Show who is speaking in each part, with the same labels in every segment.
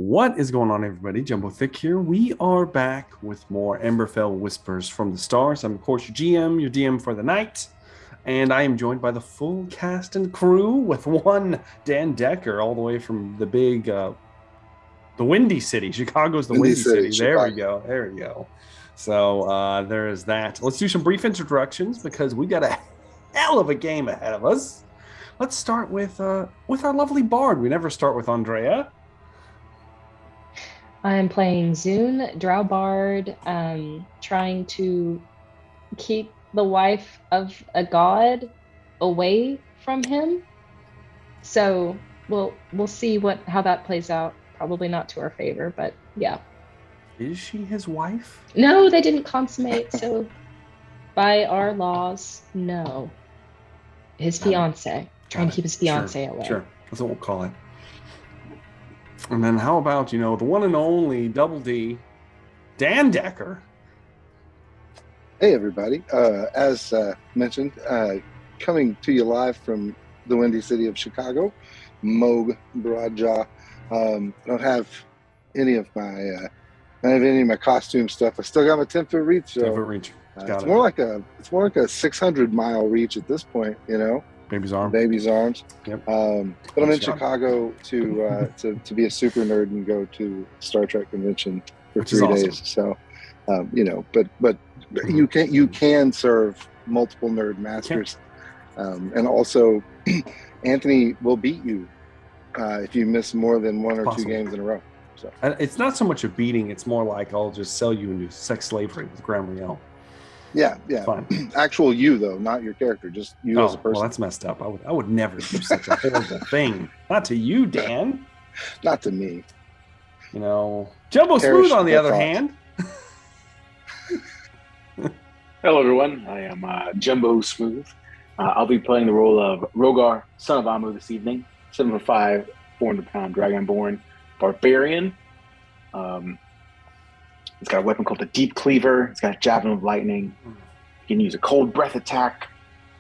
Speaker 1: What is going on, everybody? Jumbo Thick here. We are back with more Emberfell Whispers from the Stars. I'm, of course, your GM, your DM for the night. And I am joined by the full cast and crew with one Dan Decker, all the way from the big, the Windy City. Chicago's the Windy City. There we go. There we go. So there is that. Let's do some brief introductions because we got a hell of a game ahead of us. Let's start with our lovely bard. We never start with Andrea.
Speaker 2: I'm playing Zune, Drow Bard, trying to keep the wife of a god away from him. So we'll see how that plays out. Probably not to our favor, but yeah.
Speaker 1: Is she his wife?
Speaker 2: No, they didn't consummate, so by our laws, no. His fiance. Trying to keep his fiance away.
Speaker 1: Sure, that's what we'll call it. And then how about, the one and only Double D, Dan Decker.
Speaker 3: Hey, everybody. As mentioned, coming to you live from the Windy City of Chicago, Moog Broadjaw. Don't have any of my costume stuff. I still got my 10-foot reach. So,
Speaker 1: 10-foot reach.
Speaker 3: It's more like a 600-mile reach at this point,
Speaker 1: Baby's arm.
Speaker 3: Baby's arms.
Speaker 1: Yep.
Speaker 3: But I'm in Chicago to be a super nerd and go to Star Trek convention for 3 days. So, but you can serve multiple nerd masters, and also Anthony will beat you if you miss more than one or two games in a row. So
Speaker 1: it's not so much a beating; it's more like I'll just sell you into sex slavery with Granel-Ruiz.
Speaker 3: Yeah.
Speaker 1: Fine.
Speaker 3: Actual you though, not your character, just you as a person.
Speaker 1: Well, that's messed up. I would never do such a horrible thing. Not to you, Dan.
Speaker 3: Not to me.
Speaker 1: Jumbo Smooth on the other hand.
Speaker 4: Hello, everyone. I am Jumbo Smooth. I'll be playing the role of Rogar, son of Amu, this evening. 7'5", 400-pound Dragonborn barbarian. It's got a weapon called the Deep Cleaver. It's got a javelin of lightning. You can use a cold breath attack.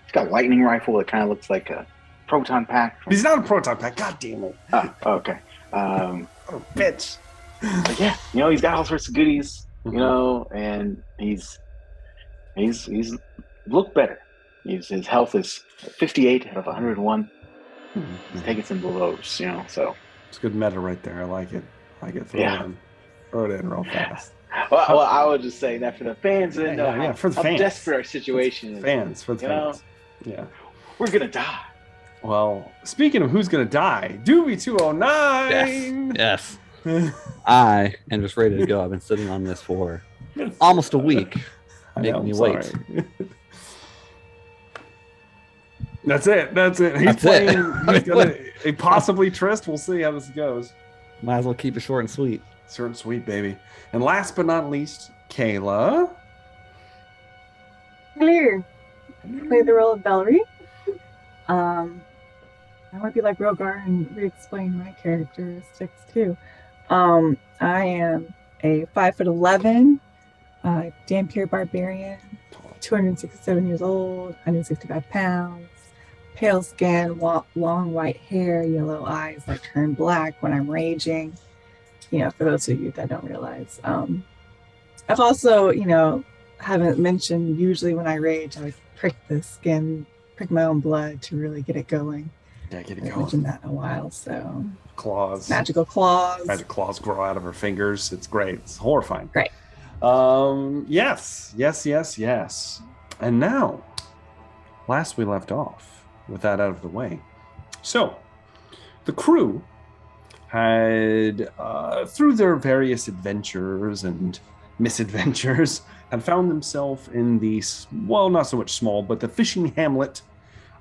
Speaker 4: It's got a lightning rifle that kind of looks like a proton pack.
Speaker 1: He's not a proton pack. God damn it.
Speaker 4: Oh, okay.
Speaker 1: Bitch.
Speaker 4: But yeah, he's got all sorts of goodies. And he's looked better. His health is 58 out of 101. He's taking some blows, so.
Speaker 1: It's good meta right there. I like it. Throw it in real fast.
Speaker 4: Well, I would just say that for the fans that know
Speaker 1: for the
Speaker 4: how
Speaker 1: fans.
Speaker 4: desperate our situation is.
Speaker 1: For the fans. Yeah.
Speaker 4: We're going to die.
Speaker 1: Well, speaking of who's going to die, Doobie 209.
Speaker 5: Yes. I am just ready to go. I've been sitting on this for almost a week. Making me wait.
Speaker 1: That's it. He's playing. He's gonna possibly Trist. We'll see how this goes.
Speaker 5: Might as well keep it short and sweet.
Speaker 1: Short and sweet, baby. And last but not least, Kayla.
Speaker 6: Hello. Play the role of Velree. I might be like Rogar and re-explain my characteristics too. I am a 5'11", Dampier barbarian, 267 years old, 165 pounds, pale skin, long white hair, yellow eyes that turn black when I'm raging. For those of you that don't realize. I've also, haven't mentioned, usually when I rage, I prick the skin, prick my own blood to really get it going.
Speaker 1: Yeah, get it
Speaker 6: I haven't
Speaker 1: going.
Speaker 6: mentioned that in a while, so.
Speaker 1: Claws.
Speaker 6: Magical claws.
Speaker 1: Magic claws grow out of her fingers. It's great. It's horrifying.
Speaker 6: Great.
Speaker 1: Yes. And now, last we left off, with that out of the way. So, the crew had, through their various adventures and misadventures, had found themselves in the, not so much small, but the fishing hamlet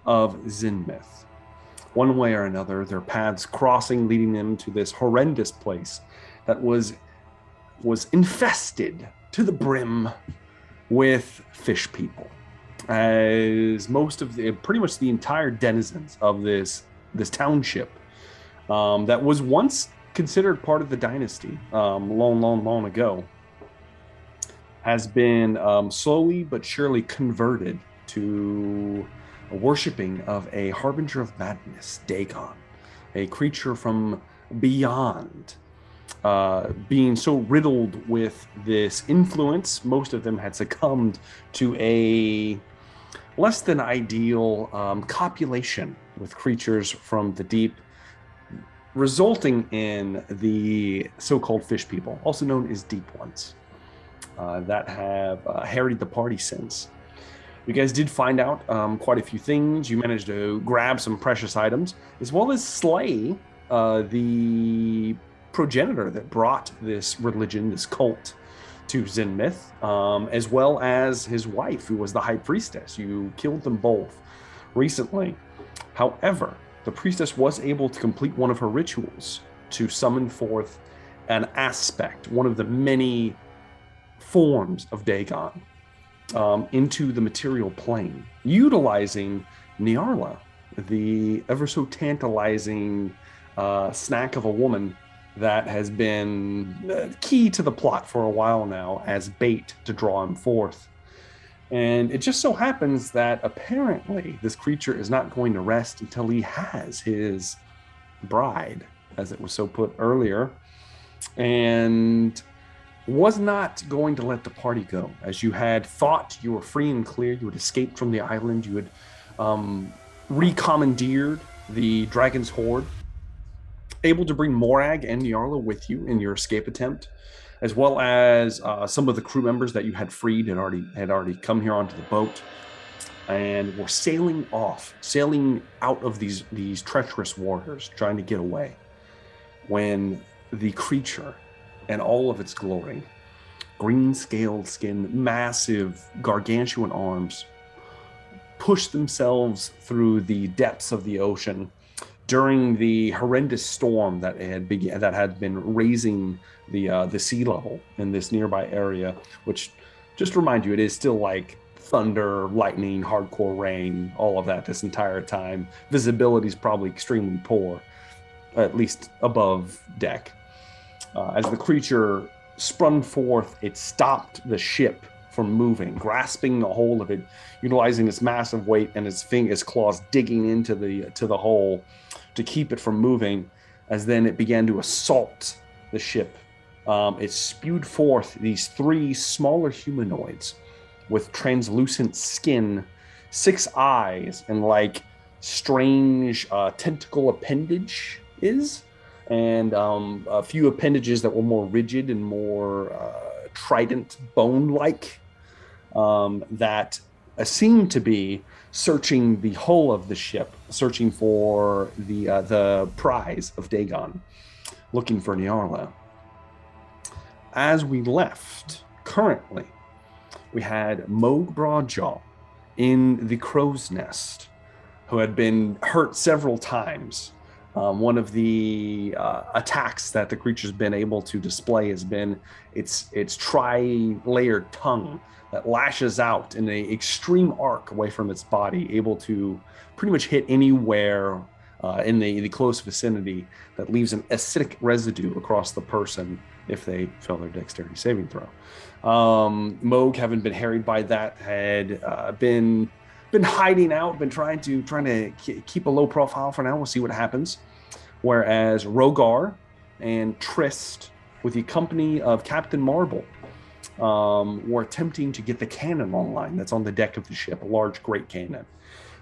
Speaker 1: of Zinmith. One way or another, their paths crossing, leading them to this horrendous place that was infested to the brim with fish people. As pretty much the entire denizens of this township that was once considered part of the dynasty long ago has been slowly but surely converted to a worshipping of a harbinger of madness, Dagon, a creature from beyond. being so riddled with this influence, most of them had succumbed to a less than ideal copulation with creatures from the deep, resulting in the so-called fish people, also known as deep ones, that have harried the party since. You guys did find out quite a few things. You managed to grab some precious items, as well as slay the progenitor that brought this religion, this cult, to Zenmith, as well as his wife, who was the high priestess. You killed them both recently. However, the priestess was able to complete one of her rituals to summon forth an aspect, one of the many forms of Dagon, into the material plane, utilizing Nyarla, the ever so tantalizing snack of a woman that has been key to the plot for a while now as bait to draw him forth. And it just so happens that apparently this creature is not going to rest until he has his bride, as it was so put earlier, and was not going to let the party go. As you had thought you were free and clear, you had escaped from the island, you had recommandeered the dragon's horde, able to bring Morag and Nyarla with you in your escape attempt, as well as some of the crew members that you had freed and had already come here onto the boat, and were sailing out of these treacherous waters, trying to get away, when the creature and all of its glory, green-scaled skin, massive, gargantuan arms, pushed themselves through the depths of the ocean during the horrendous storm that had been raising the sea level in this nearby area, which, just to remind you, it is still like thunder, lightning, hardcore rain, all of that this entire time. Visibility is probably extremely poor, at least above deck. As the creature sprung forth, it stopped the ship from moving, grasping a hold of it, utilizing its massive weight and its claws digging into the hole to keep it from moving. As then it began to assault the ship, it spewed forth these three smaller humanoids with translucent skin, 6 eyes, and like strange tentacle appendage and a few appendages that were more rigid and more trident bone-like, that seemed to be searching the hull of the ship, searching for the prize of Dagon, looking for Nyarla. As we left, currently, we had Moog Broadjaw in the crow's nest, who had been hurt several times. One of the attacks that the creature's been able to display has been its tri-layered tongue that lashes out in an extreme arc away from its body, able to pretty much hit anywhere in the close vicinity that leaves an acidic residue across the person if they fail their dexterity saving throw. Moog, having been harried by that, had been hiding out, been trying to keep a low profile for now. We'll see what happens. Whereas Rogar and Trist, with the company of Captain Marble, were attempting to get the cannon online that's on the deck of the ship, a large great cannon.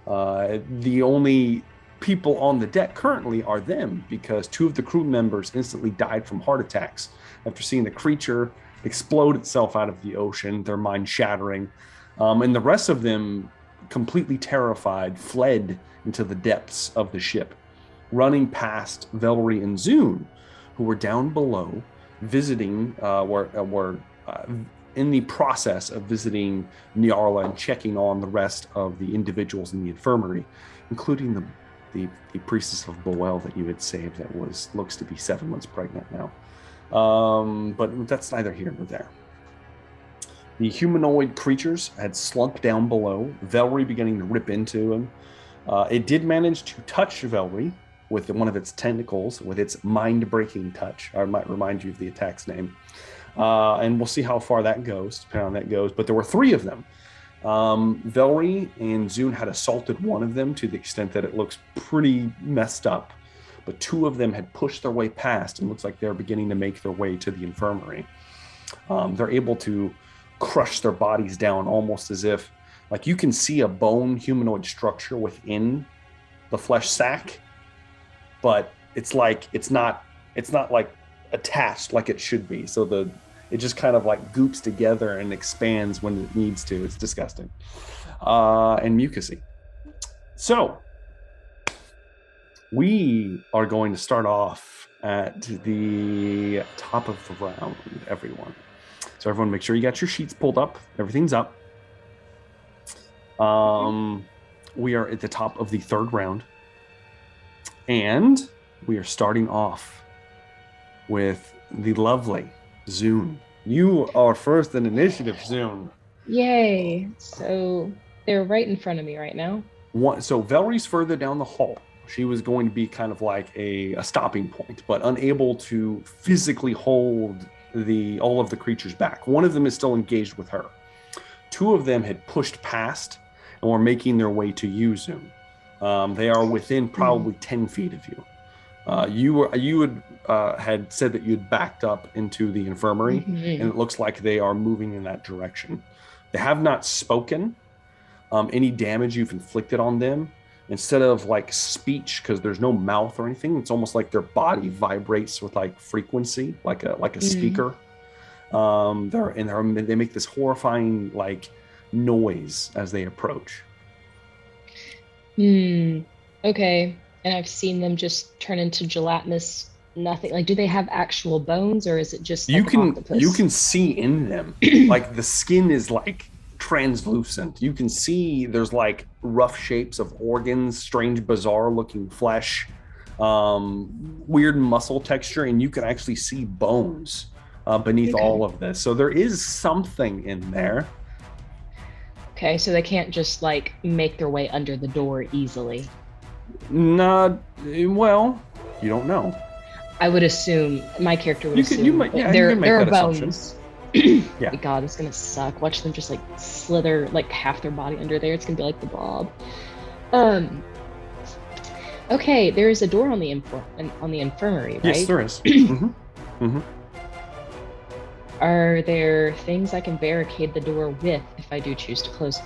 Speaker 1: The only people on the deck currently are them, because 2 of the crew members instantly died from heart attacks after seeing the creature explode itself out of the ocean, their mind shattering. And the rest of them, completely terrified, fled into the depths of the ship, running past Velree and Zune, who were down below visiting, were in the process of visiting Nyarla and checking on the rest of the individuals in the infirmary, including the priestess of Boel that you had saved that looks to be 7 months pregnant now. But that's neither here nor there. The humanoid creatures had slunk down below, Velree beginning to rip into him. It did manage to touch Velree with one of its tentacles, with its mind-breaking touch. I might remind you of the attack's name. And we'll see how far that goes, depending on how that goes. But there were 3 of them. Velree and Zune had assaulted one of them to the extent that it looks pretty messed up. but 2 of them had pushed their way past and looks like they're beginning to make their way to the infirmary. They're able to crush their bodies down almost as if, like, you can see a bone humanoid structure within the flesh sack, but it's like it's not like attached like it should be. So it just kind of like goops together and expands when it needs to. It's disgusting and mucusy. So we are going to start off at the top of the round, everyone. So everyone, make sure you got your sheets pulled up. Everything's up. We are at the top of the 3rd round, and we are starting off with the lovely Zune. You are first in initiative, Zune.
Speaker 2: Yay. So they're right in front of me right now.
Speaker 1: So Velree's further down the hall. She was going to be kind of like a stopping point, but unable to physically hold all of the creatures back. One of them is still engaged with her. 2 of them had pushed past and were making their way to you, Zune. They are within probably 10 feet of you. You had said that you'd backed up into the infirmary, and it looks like they are moving in that direction. They have not spoken. Any damage you've inflicted on them, instead of like speech, because there's no mouth or anything, it's almost like their body vibrates with like frequency, like a speaker. They make this horrifying like noise as they approach.
Speaker 2: Okay. And I've seen them just turn into gelatinous nothing. Like, do they have actual bones, or is it just like an octopus?
Speaker 1: You can see in them. Like, the skin is like translucent. You can see there's like rough shapes of organs, strange, bizarre looking flesh, weird muscle texture, and you can actually see bones beneath all of this. So there is something in there.
Speaker 2: Okay, so they can't just like make their way under the door easily.
Speaker 1: Well, you don't know.
Speaker 2: I would assume my character would assume there are bones.
Speaker 1: Yeah.
Speaker 2: God, it's gonna suck. Watch them just like slither like half their body under there. It's gonna be like the Blob. Okay, there is a door on the infirmary, right?
Speaker 1: Yes, there is.
Speaker 2: Are there things I can barricade the door with if I do choose to close it?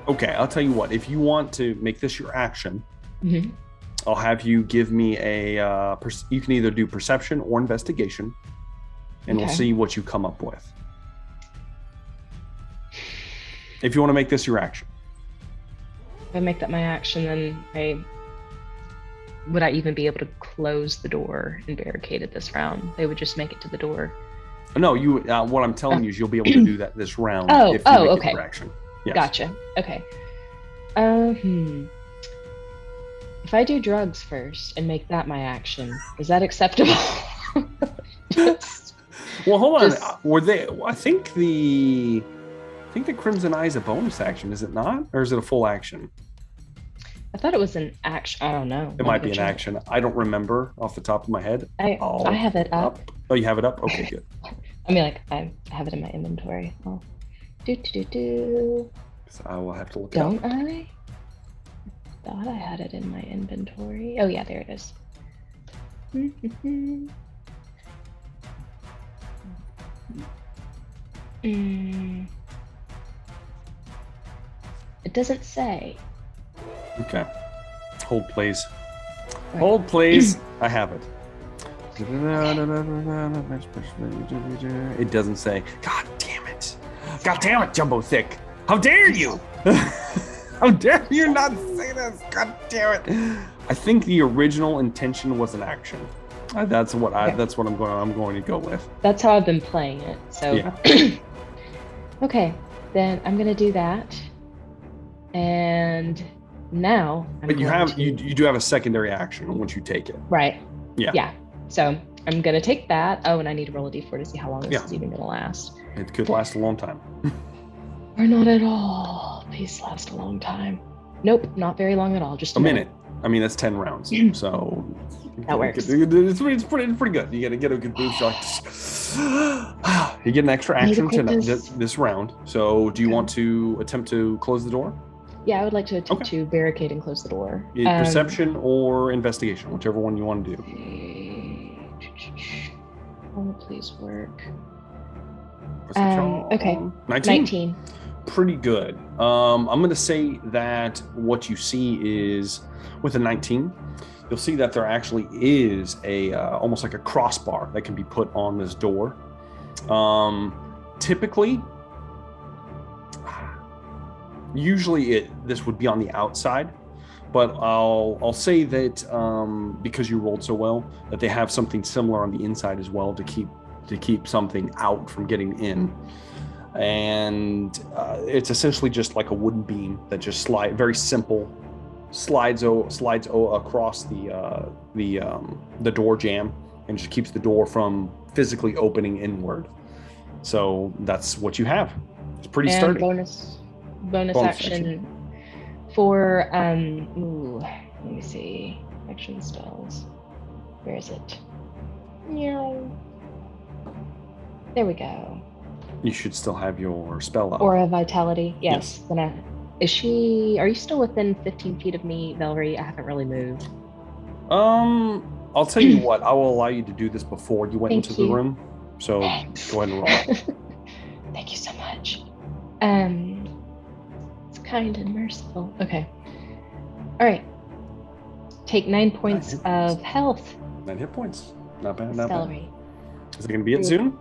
Speaker 1: Okay, I'll tell you what. If you want to make this your action, I'll have you give me a. You can either do perception or investigation, and we'll see what you come up with. If you want to make this your action.
Speaker 2: If I make that my action, then would I even be able to close the door and barricade it this round? They would just make it to the door.
Speaker 1: No, you. What I'm telling you is you'll be able to do that this round. If you make it your action. Yes.
Speaker 2: Gotcha. Okay. If I do drugs first and make that my action, is that acceptable?
Speaker 1: Well, hold on. Were they? I think the Crimson Eye is a bonus action, is it not, or is it a full action?
Speaker 2: I thought it was an action. I don't know.
Speaker 1: It might be an action. I don't remember off the top of my head.
Speaker 2: I have it up.
Speaker 1: Oh, you have it up? Okay, good.
Speaker 2: I mean, like, I have it in my inventory. Oh. Do.
Speaker 1: So I will have to look it up.
Speaker 2: Don't I? Thought I had it in my inventory. Oh, yeah, there it is. It doesn't say.
Speaker 1: Okay. Hold, please. Hold, please. I have it. It doesn't say. God damn it. God damn it, Jumbo Thick. How dare you? How dare you not say this? God damn it. I think the original intention was an action. That's what I'm going to go with.
Speaker 2: That's how I've been playing it. So yeah. Okay, then I'm going to do that. And now
Speaker 1: but you do have a secondary action once you take it.
Speaker 2: Right.
Speaker 1: Yeah.
Speaker 2: Yeah. So I'm going to take that. Oh, and I need to roll a d4 to see how long this is even going to last.
Speaker 1: It could last a long time.
Speaker 2: Or not at all. These last a long time. Nope, not very long at all. Just a minute.
Speaker 1: I mean, that's 10 rounds. So
Speaker 2: that works.
Speaker 1: It's pretty good. You got to get a good boost. You get an extra action to this round. So do you want to attempt to close the door?
Speaker 2: Yeah, I would like to attempt
Speaker 1: Okay.
Speaker 2: to barricade and close the door.
Speaker 1: Perception or investigation, whichever one you want to do.
Speaker 2: Oh, please work.
Speaker 1: Perception.
Speaker 2: Okay.
Speaker 1: 19?
Speaker 2: 19.
Speaker 1: Pretty good. I'm going to say that what you see is, with a 19, you'll see that there actually is a almost like a crossbar that can be put on this door. Typically, usually this would be on the outside, but I'll say that because you rolled so well, that they have something similar on the inside as well to keep something out from getting in. And it's essentially just like a wooden beam that just very simple, slides across the door jamb and just keeps the door from physically opening inward. So that's what you have. It's pretty sturdy.
Speaker 2: Bonus action for let me see. Action spells. Where is it? There we go.
Speaker 1: You should still have your spell up.
Speaker 2: Aura Vitality. Yes. Are you still within 15 feet of me, Velree? I haven't really moved.
Speaker 1: I'll tell you what, I will allow you to do this before you went into the room. So go ahead and roll.
Speaker 2: Thank you so much. It's kind and merciful. Okay. All right. Take 9 points of health.
Speaker 1: 9 hit points. Not bad, not bad.
Speaker 2: Velree.
Speaker 1: Is it going to be it soon?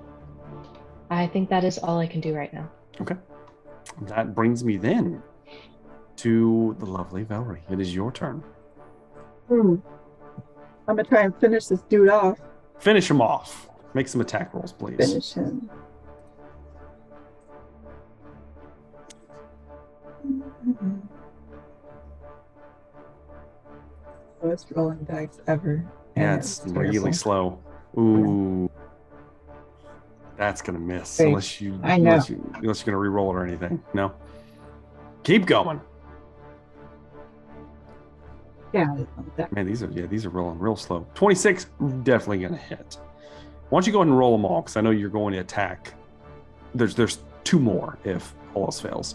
Speaker 2: I think that is all I can do right now.
Speaker 1: Okay. That brings me then to the lovely Velree. It is your turn.
Speaker 6: I'm going to try and finish this dude off.
Speaker 1: Finish him off. Make some attack rolls, please.
Speaker 6: Finish him. Lowest rolling dice ever.
Speaker 1: Yeah, it's really slow. Ooh. That's going to miss. Unless you're going to re-roll it or anything. No? Keep going.
Speaker 6: Yeah.
Speaker 1: Man, these are rolling real slow. 26, definitely going to hit. Why don't you go ahead and roll them all, because I know you're going to attack. There's 2 more if all else fails.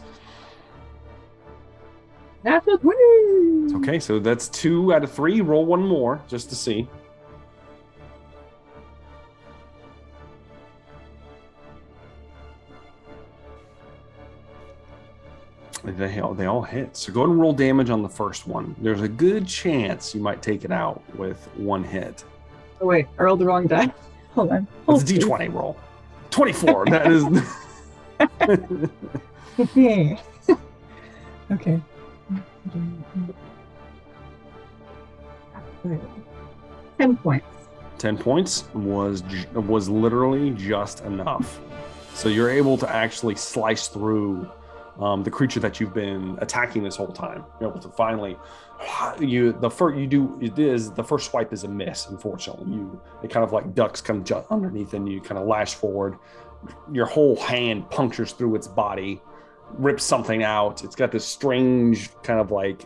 Speaker 6: That's a 20.
Speaker 1: Okay, so that's 2 out of 3. Roll 1 more just to see. They all hit. So go ahead and roll damage on the first one. There's a good chance you might take it out with 1 hit.
Speaker 6: Oh wait, I rolled the wrong die. Hold on.
Speaker 1: It's a D20 roll. 24. That is.
Speaker 6: Okay. 10 points.
Speaker 1: 10 points was literally just enough. So you're able to actually slice through the creature that you've been attacking this whole time. You're able to finally, the first swipe is a miss. Unfortunately, it kind of like ducks kind of jump underneath, and you kind of lash forward. Your whole hand punctures through its body, rips something out. It's got this strange kind of like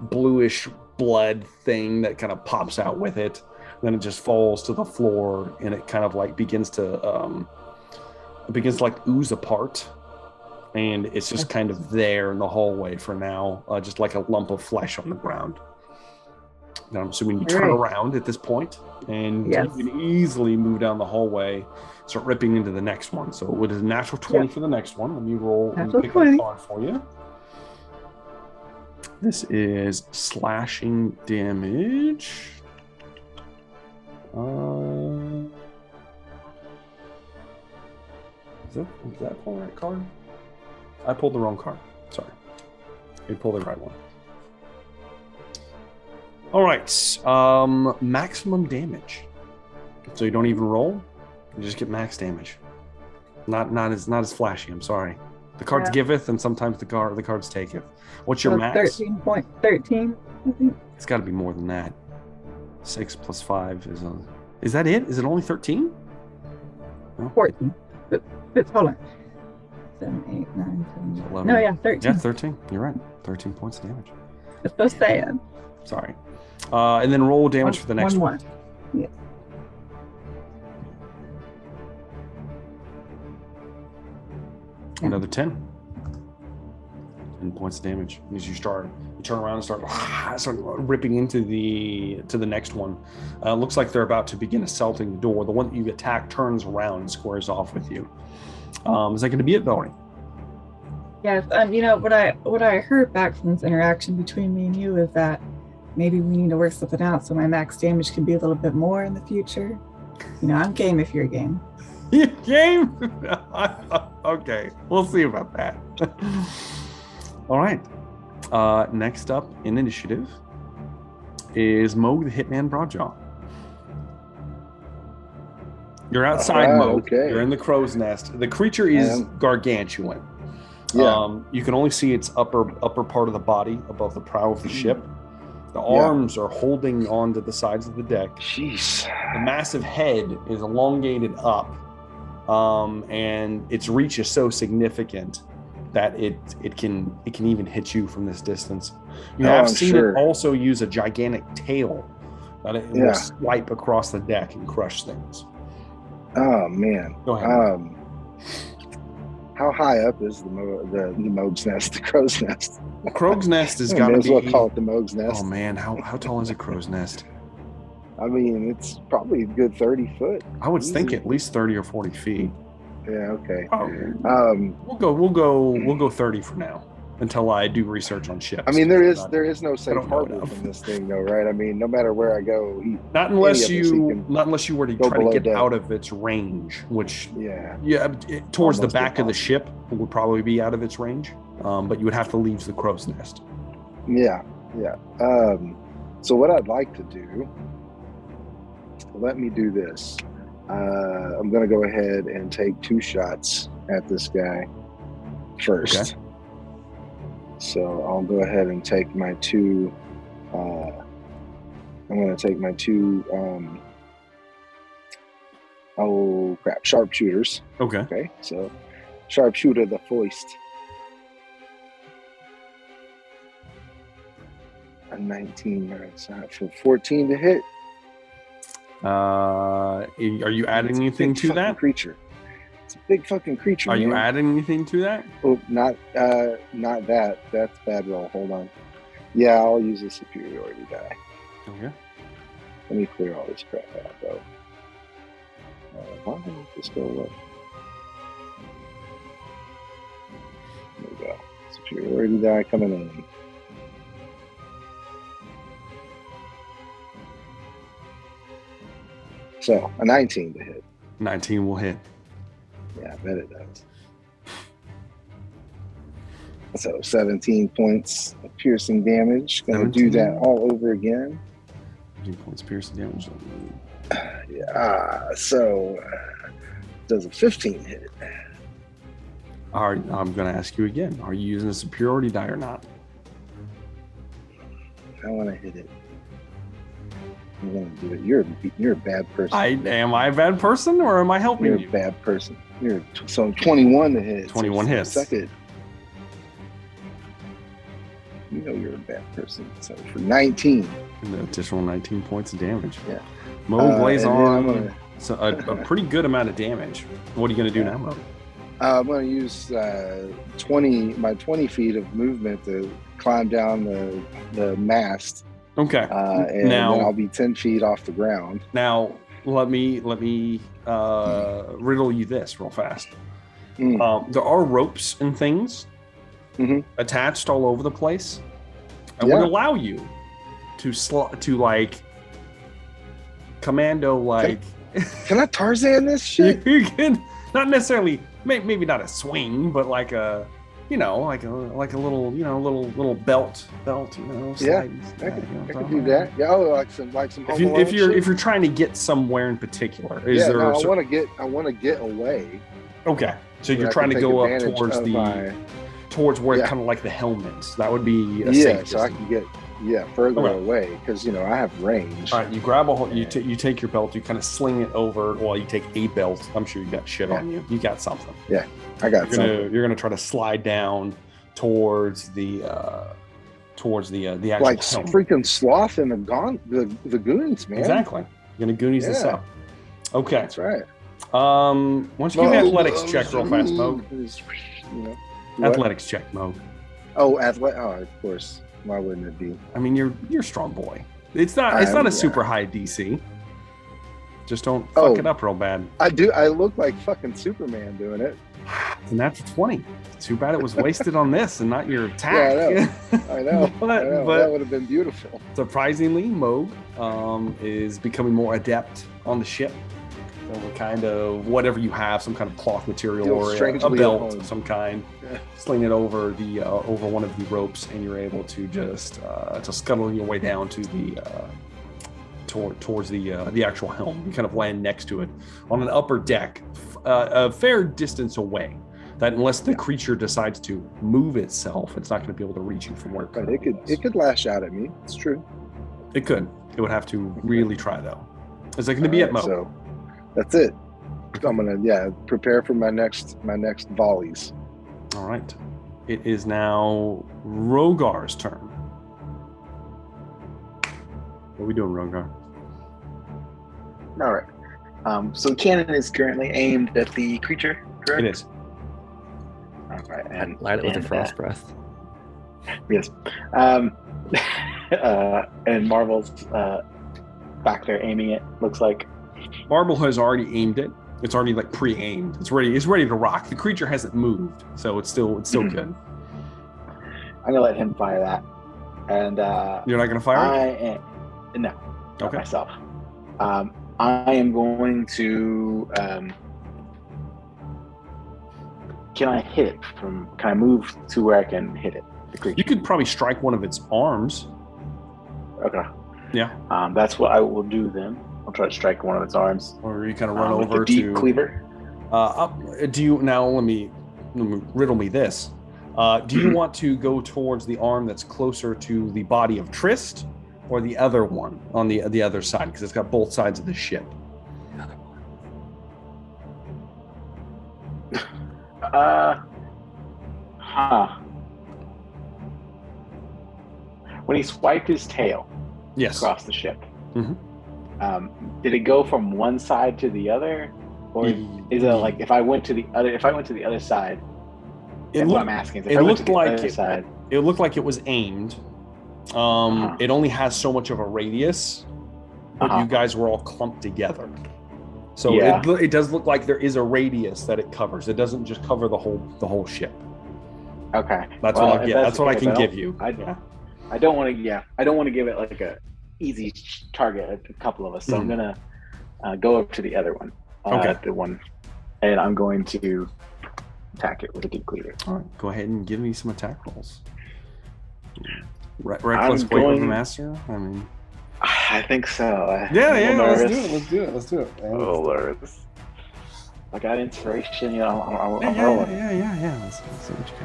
Speaker 1: bluish blood thing that kind of pops out with it. Then it just falls to the floor, and it kind of like begins to like ooze apart. And it's just kind of there in the hallway for now, just like a lump of flesh on the ground. Now I'm assuming you turn around at this point, and you can easily move down the hallway, start ripping into the next one. So with a natural 20 for the next one, let me roll and pick up a card for you. This is slashing damage. Is that pulling the right card? I pulled the wrong card. Sorry. You pulled the right one. All right. Maximum damage. So you don't even roll. You just get max damage. Not as flashy. I'm sorry. The cards giveth, and sometimes the cards taketh. What's your max?
Speaker 6: 13.13. I think.
Speaker 1: It's got to be more than that. 6 plus 5 is a. Is that it? Is it only 13?
Speaker 6: No? 14. But hold on. 7, 8, 9, 10, 11. No, yeah, 13.
Speaker 1: Yeah, 13. You're right. 13 points of damage.
Speaker 6: It's so sad.
Speaker 1: Sorry. And then roll damage for the next one.
Speaker 6: Yeah.
Speaker 1: Another 10. 10 points of damage. As you turn around and start ripping into the next one. Looks like they're about to begin assaulting the door. The one that you attack turns around and squares off with you. Is that going to be it, Velree?
Speaker 6: Yes. What I heard back from this interaction between me and you is that maybe we need to work something out so my max damage can be a little bit more in the future. I'm game if you're game.
Speaker 1: You game? Okay, we'll see about that. All right. Next up in initiative is Moog the Hitman Broadjaw. You're outside, Moog. Okay. You're in the crow's nest. The creature is gargantuan. Yeah. You can only see its upper part of the body above the prow of the ship. The arms are holding onto the sides of the deck.
Speaker 3: Jeez.
Speaker 1: The massive head is elongated up, and its reach is so significant that it can even hit you from this distance. You have seen it also use a gigantic tail that it will swipe across the deck and crush things.
Speaker 3: Oh man.
Speaker 1: Go ahead.
Speaker 3: How high up is the Moog's nest, the crow's nest?
Speaker 1: The crow's nest has got to be.
Speaker 3: May as well call it the Moog's nest.
Speaker 1: Oh man, how tall is a crow's nest?
Speaker 3: I mean, it's probably a good 30 foot.
Speaker 1: I would think at least 30 or 40 feet.
Speaker 3: Yeah. Okay.
Speaker 1: We'll go 30 for now until I do research on ships.
Speaker 3: I mean, there is no safe harbor from this thing, though, right? I mean, no matter where I go,
Speaker 1: not unless you were to try to get out of its range, which towards the back of the ship would probably be out of its range, but you would have to leave the crow's nest.
Speaker 3: Yeah. So what I'd like to do, let me do this. I'm going to go ahead and take 2 shots at this guy first. Okay. So I'll go ahead and take my 2. I'm going to take my 2. Sharpshooters.
Speaker 1: Okay.
Speaker 3: Okay. So sharpshooter the foist. A 19 for 14 to hit.
Speaker 1: Are you adding anything to that
Speaker 3: creature? It's a big fucking creature.
Speaker 1: Are you adding anything to that?
Speaker 3: Oh, not that. That's bad roll. Hold on. Yeah, I'll use a superiority die.
Speaker 1: Okay.
Speaker 3: Let me clear all this crap out, though. Why don't I just go away? There we go. Superiority die coming in. So, a 19 to hit.
Speaker 1: 19 will hit.
Speaker 3: Yeah, I bet it does. So, 17 points of piercing damage. Gonna do that all over again.
Speaker 1: 17 points piercing damage.
Speaker 3: Yeah, so does a 15 hit?
Speaker 1: I'm gonna ask you again. Are you using a superiority die or not?
Speaker 3: I want to hit it. I'm gonna do it. You're a bad person.
Speaker 1: Am I a bad person, or am I helping you?
Speaker 3: You're a bad person. So 21 to hit.
Speaker 1: 21 hits.
Speaker 3: Second. You know you're a bad person. So for 19.
Speaker 1: An additional 19 points of damage.
Speaker 3: Yeah.
Speaker 1: Mo lays on a pretty good amount of damage. What are you gonna do now, Mo?
Speaker 3: I'm gonna use my 20 feet of movement to climb down the mast.
Speaker 1: Okay.
Speaker 3: And now then I'll be 10 feet off the ground.
Speaker 1: Now let me riddle you this real fast. There are ropes and things attached all over the place. I would allow you to like commando like.
Speaker 3: Can I Tarzan this shit?
Speaker 1: You can not necessarily, maybe not a swing, but like a. Like a little, little belt,
Speaker 3: Yeah, I could do that. Yeah, like some.
Speaker 1: If you're trying to get somewhere in particular,
Speaker 3: I want to get away.
Speaker 1: Okay, so you're trying to go up towards where kind of like the helmets. That would be a safe distance.
Speaker 3: So I can get further away because I have range.
Speaker 1: All right, you grab a hold. You take your belt. You kind of sling it over. Well, you take a belt. I'm sure you got shit on you. You got something.
Speaker 3: Yeah. I got something.
Speaker 1: You're gonna try to slide down towards the actual
Speaker 3: like
Speaker 1: helmet.
Speaker 3: Freaking sloth and the goons, man.
Speaker 1: Exactly. You're gonna goonies this up. Okay.
Speaker 3: That's right.
Speaker 1: Once you give me athletics check real fast, Mo. Athletics check, Mo.
Speaker 3: Oh, athletic. Oh, of course. Why wouldn't it be?
Speaker 1: I mean, you're a strong boy. It's not a super high DC. Just don't fuck it up real bad.
Speaker 3: I do. I look like fucking Superman doing it.
Speaker 1: It's a natural 20. Too bad it was wasted on this and not your attack.
Speaker 3: Yeah, I know.
Speaker 1: but
Speaker 3: that would have been beautiful.
Speaker 1: Surprisingly, Moog is becoming more adept on the ship. So we're kind of whatever you have, some kind of cloth material or a belt of some kind, sling it over the over one of the ropes, and you're able to just scuttle your way down to the towards the actual helm. You kind of land next to it on an upper deck, a fair distance away. That unless the creature decides to move itself, it's not going to be able to reach you from where.
Speaker 3: But it could lash out at me. It's true.
Speaker 1: It could. It would have to really try though. Is it going to be at Mo?
Speaker 3: So that's it. I'm gonna prepare for my next volleys.
Speaker 1: All right. It is now Rogar's turn. What are we doing, Rogar?
Speaker 4: All right. So cannon is currently aimed at the creature, correct?
Speaker 1: It is.
Speaker 4: All right. And
Speaker 5: light it with a frost breath.
Speaker 4: Yes. And Marvel's back there aiming it. Looks like
Speaker 1: Marble has already aimed it. It's already like pre-aimed. It's ready to rock. The creature hasn't moved, so it's still good.
Speaker 4: I'm gonna let him fire that. And
Speaker 1: you're not gonna fire it?
Speaker 4: No.
Speaker 1: Okay.
Speaker 4: Myself. I am going to. Can I hit it from? Can I move to where I can hit it? The creature.
Speaker 1: You could probably strike one of its arms.
Speaker 4: Okay.
Speaker 1: Yeah.
Speaker 4: That's what I will do then. I'll try to strike one of its arms.
Speaker 1: Or you kind of run over
Speaker 4: with the deep
Speaker 1: to
Speaker 4: cleaver.
Speaker 1: Do you now? Let me riddle me this. Do you want to go towards the arm that's closer to the body of Trist, or the other one on the other side? Because it's got both sides of the ship.
Speaker 4: When he swiped his tail across the ship, did it go from one side to the other, or is it like if I went to the other side? That's what I'm asking.
Speaker 1: It looked like it was aimed. It only has so much of a radius, but you guys were all clumped together. So it does look like there is a radius that it covers. It doesn't just cover the whole ship.
Speaker 4: Okay.
Speaker 1: That's what I can give you.
Speaker 4: I don't want to give it like a easy target, a couple of us. So I'm gonna go up to the other one. The one, and I'm going to attack it with a deep cleaver.
Speaker 1: All right, go ahead and give me some attack rolls. Reckless Weight of the Master. I mean,
Speaker 4: I think so.
Speaker 1: Let's do it.
Speaker 4: I got inspiration. I'm rolling.
Speaker 1: Yeah. Let's see what you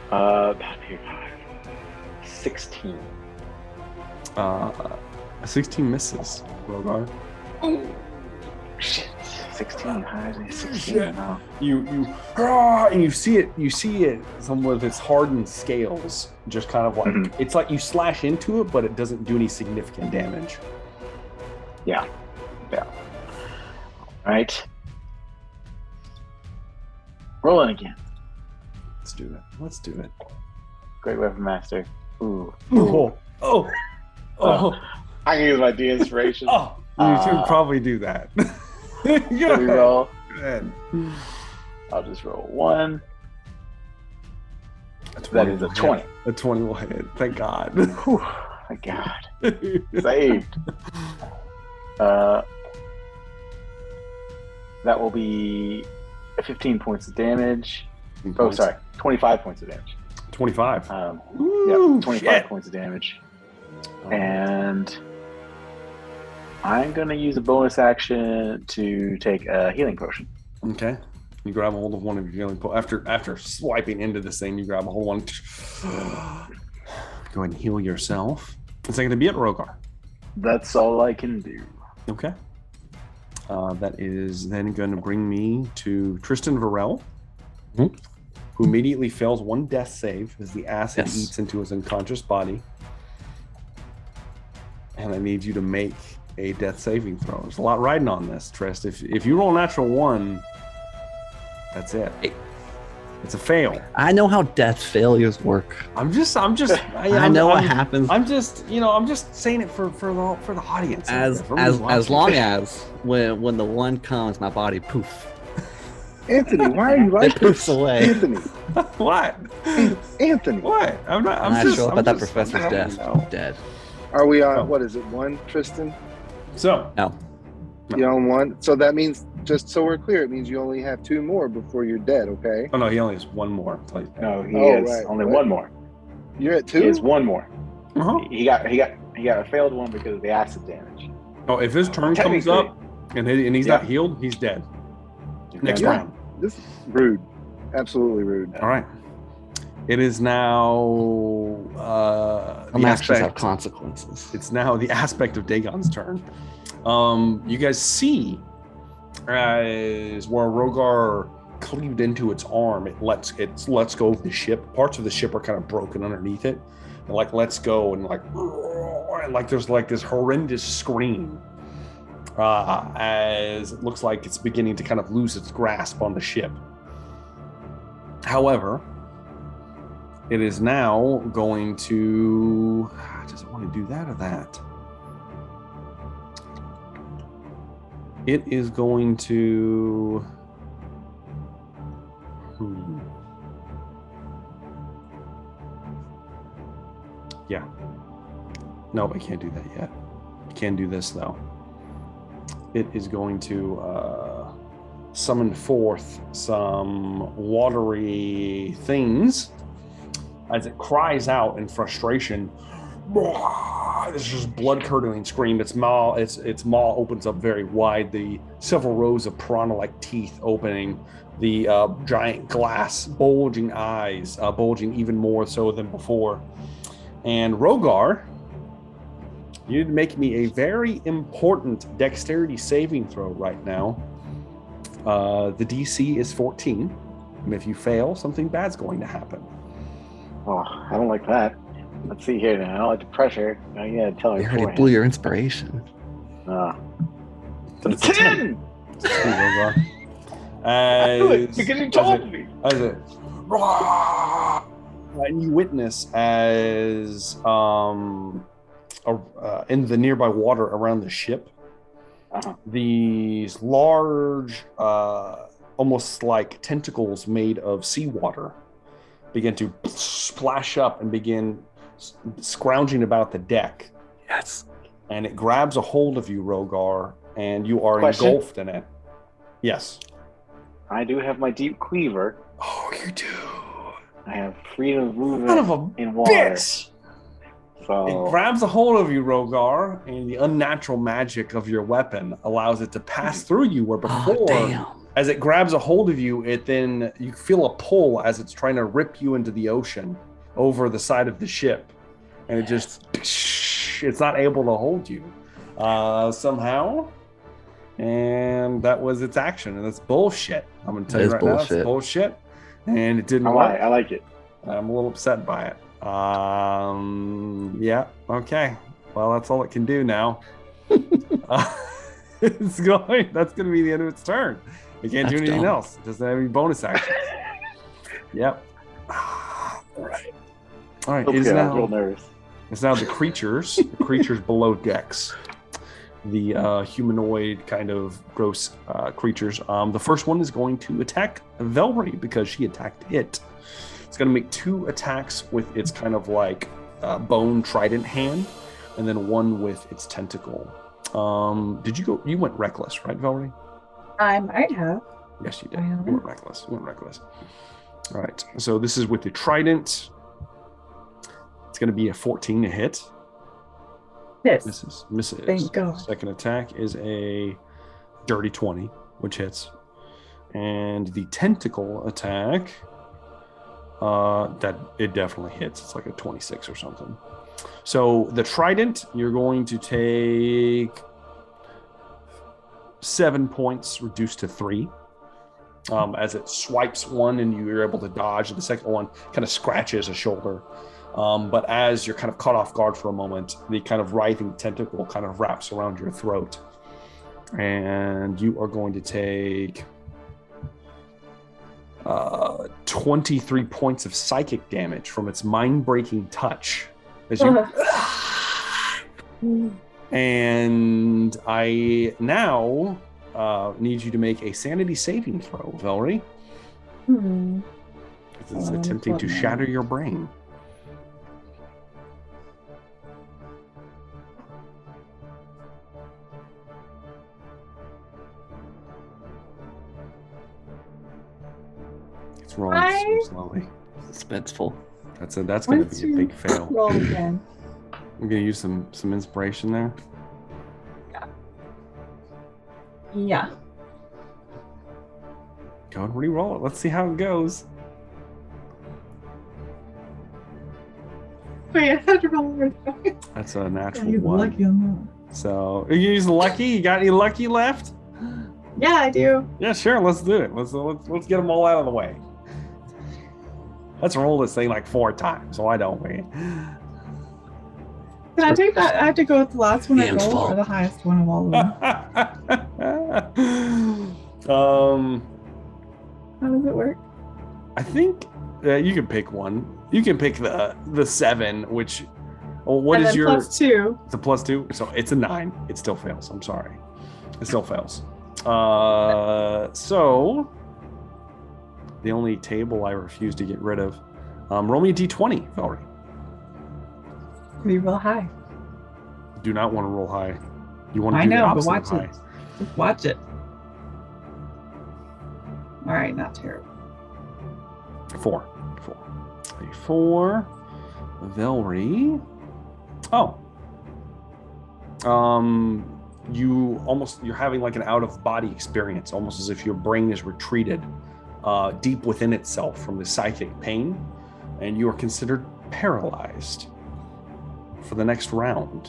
Speaker 1: got.
Speaker 4: That'd be 16.
Speaker 1: 16 misses, Rogar.
Speaker 4: Oh shit! 16 highs and 16. No.
Speaker 1: You see it. Some of its hardened scales, just kind of like it's like you slash into it, but it doesn't do any significant damage.
Speaker 4: Yeah. All right. Rolling again.
Speaker 1: Let's do it.
Speaker 4: Great Weapon Master. Ooh.
Speaker 1: Oh.
Speaker 4: I can use my de-inspiration.
Speaker 1: You should probably do that.
Speaker 4: Should we roll?
Speaker 1: Go ahead.
Speaker 4: I'll just roll 1. That is a 20.
Speaker 1: A 20 will hit. Thank God.
Speaker 4: Whew, thank God. Saved. That will be 15 points of damage. 25 points of damage.
Speaker 1: 25.
Speaker 4: 25 points of damage. And I'm going to use a bonus action to take a healing potion.
Speaker 1: Okay. You grab a hold of one of your healing potions. After swiping into this thing, you grab a hold of one. Go ahead and heal yourself. Is that going to be it, Rogar?
Speaker 4: That's all I can do.
Speaker 1: Okay. That is then going to bring me to Tristan Varel, who immediately fails one death save as the acid eats into his unconscious body. And I need you to make a death saving throw. There's a lot riding on this, Trist. If you roll a natural 1, that's it. It's a fail.
Speaker 5: I know how death failures work.
Speaker 1: I
Speaker 5: know what happens.
Speaker 1: I'm just saying it for the audience.
Speaker 5: As long as when the one comes, my body poof.
Speaker 3: Anthony, why are you like
Speaker 5: it poofs away.
Speaker 3: Anthony,
Speaker 1: what?
Speaker 3: Anthony,
Speaker 1: what? I'm not.
Speaker 5: I show up at that professor's desk. Dead.
Speaker 3: Are we on? What is it? One, Tristan?
Speaker 1: So
Speaker 5: no.
Speaker 3: You on one? So that means, just so we're clear, it means you only have 2 more before you're dead. Okay.
Speaker 1: Oh no, he only has 1 more.
Speaker 4: No, he has only 1 more.
Speaker 3: You're at 2.
Speaker 4: He has 1 more.
Speaker 1: Uh-huh.
Speaker 4: He got a failed one because of the acid damage.
Speaker 1: Oh, if his turn comes up and he's not healed, he's dead. Next round.
Speaker 3: This is rude. Absolutely rude.
Speaker 1: All right. It is now
Speaker 5: the actions have consequences.
Speaker 1: It's now the aspect of Dagon's turn. You guys see as where Rogar cleaved into its arm, it lets go of the ship. Parts of the ship are kind of broken underneath it. And lets go and there's this horrendous scream. As it looks like it's beginning to kind of lose its grasp on the ship. However, it is now going to... Does it want to do that or that? It is going to... Yeah. No, I can't do that yet. I can do this, though. It is going to summon forth some watery things as it cries out in frustration. This just blood-curdling scream. Its maw opens up very wide. The several rows of piranha-like teeth opening. The giant glass bulging eyes, bulging even more so than before. And Rogar, you need to make me a very important dexterity saving throw right now. The DC is 14, and if you fail, something bad's going to happen.
Speaker 4: Oh, I don't like that. Let's see here now. I don't like the pressure. You gotta tell me.
Speaker 5: You already blew your inspiration.
Speaker 1: It's a 10!
Speaker 4: Because you told me.
Speaker 1: And you witness as in the nearby water around the ship, these large, almost like tentacles made of seawater begin to splash up and begin scrounging about the deck.
Speaker 5: Yes.
Speaker 1: And it grabs a hold of you, Rogar, and you are engulfed in it. Yes.
Speaker 4: I do have my deep cleaver.
Speaker 1: Oh, you do.
Speaker 4: I have freedom of movement in water.
Speaker 1: Bitch.
Speaker 4: So
Speaker 1: it grabs a hold of you, Rogar, and the unnatural magic of your weapon allows it to pass through you, where before, as it grabs a hold of you, you feel a pull as it's trying to rip you into the ocean over the side of the ship. And it just, it's not able to hold you somehow. And that was its action, and that's bullshit. I'm going to tell you right now, it's bullshit. And it didn't work.
Speaker 4: I like it.
Speaker 1: I'm a little upset by it. Yeah, okay. Well, that's all it can do now. That's going to be the end of its turn. It can't do anything else. It doesn't have any bonus actions. Yep. All right.
Speaker 4: Okay,
Speaker 1: It's
Speaker 4: I'm real nervous.
Speaker 1: It's now the creatures below decks. The humanoid kind of gross creatures. The first one is going to attack Velree because she attacked it. It's going to make 2 attacks with its kind of like bone trident hand, and then 1 with its tentacle. You went reckless, right, Velree?
Speaker 6: I might have.
Speaker 1: Yes, you did. You went reckless. All right. So this is with the trident. It's going to be a 14 to hit.
Speaker 6: Misses.
Speaker 1: Thank God. Second attack is a dirty 20, which hits. And the tentacle attack, that it definitely hits. It's like a 26 or something. So the trident, you're going to take 7 points reduced to 3. As it swipes one and you're able to dodge, and the second one kind of scratches a shoulder. But as you're kind of caught off guard for a moment, the kind of writhing tentacle kind of wraps around your throat. And you are going to take 23 points of psychic damage from its mind-breaking touch. As you, and I now need you to make a sanity saving throw, Velree. It's attempting to shatter your brain. It's rolling so slowly.
Speaker 5: Suspenseful.
Speaker 1: That's going to be a big fail.
Speaker 6: Roll again.
Speaker 1: I'm going to use some inspiration there.
Speaker 6: Yeah.
Speaker 1: Go and re-roll it. Let's see how it goes.
Speaker 6: Wait, I had to roll.
Speaker 1: That's a natural
Speaker 6: You're
Speaker 1: one.
Speaker 6: lucky on
Speaker 1: So, are you using lucky? You got any lucky left?
Speaker 6: that. Yeah, I do.
Speaker 1: Yeah, sure. Let's do it. Let's get them all out of the way. Let's roll this thing like 4 times. Why don't we?
Speaker 6: Can I take that? I have to go with the last one I
Speaker 5: Ian's
Speaker 6: rolled
Speaker 5: fault.
Speaker 6: or the highest one of all of them? How does it work?
Speaker 1: I think you can pick one. You can pick the 7, which. Well, what
Speaker 6: and
Speaker 1: is
Speaker 6: then
Speaker 1: your?
Speaker 6: +2.
Speaker 1: It's a +2, so it's a 9. It still fails. I'm sorry. It still fails. So the only table I refuse to get rid of. Roll me a d20, Velree.
Speaker 6: Be real high.
Speaker 1: Do not want to roll high. You want to
Speaker 6: I
Speaker 1: do the
Speaker 6: know, but
Speaker 1: opposite
Speaker 6: watch
Speaker 1: of high.
Speaker 6: it. Just watch it. All right, not terrible.
Speaker 1: 4. A 4. Velree. Oh. You're having like an out-of-body experience, almost as if your brain is retreated deep within itself from the psychic pain, and you are considered paralyzed for the next round,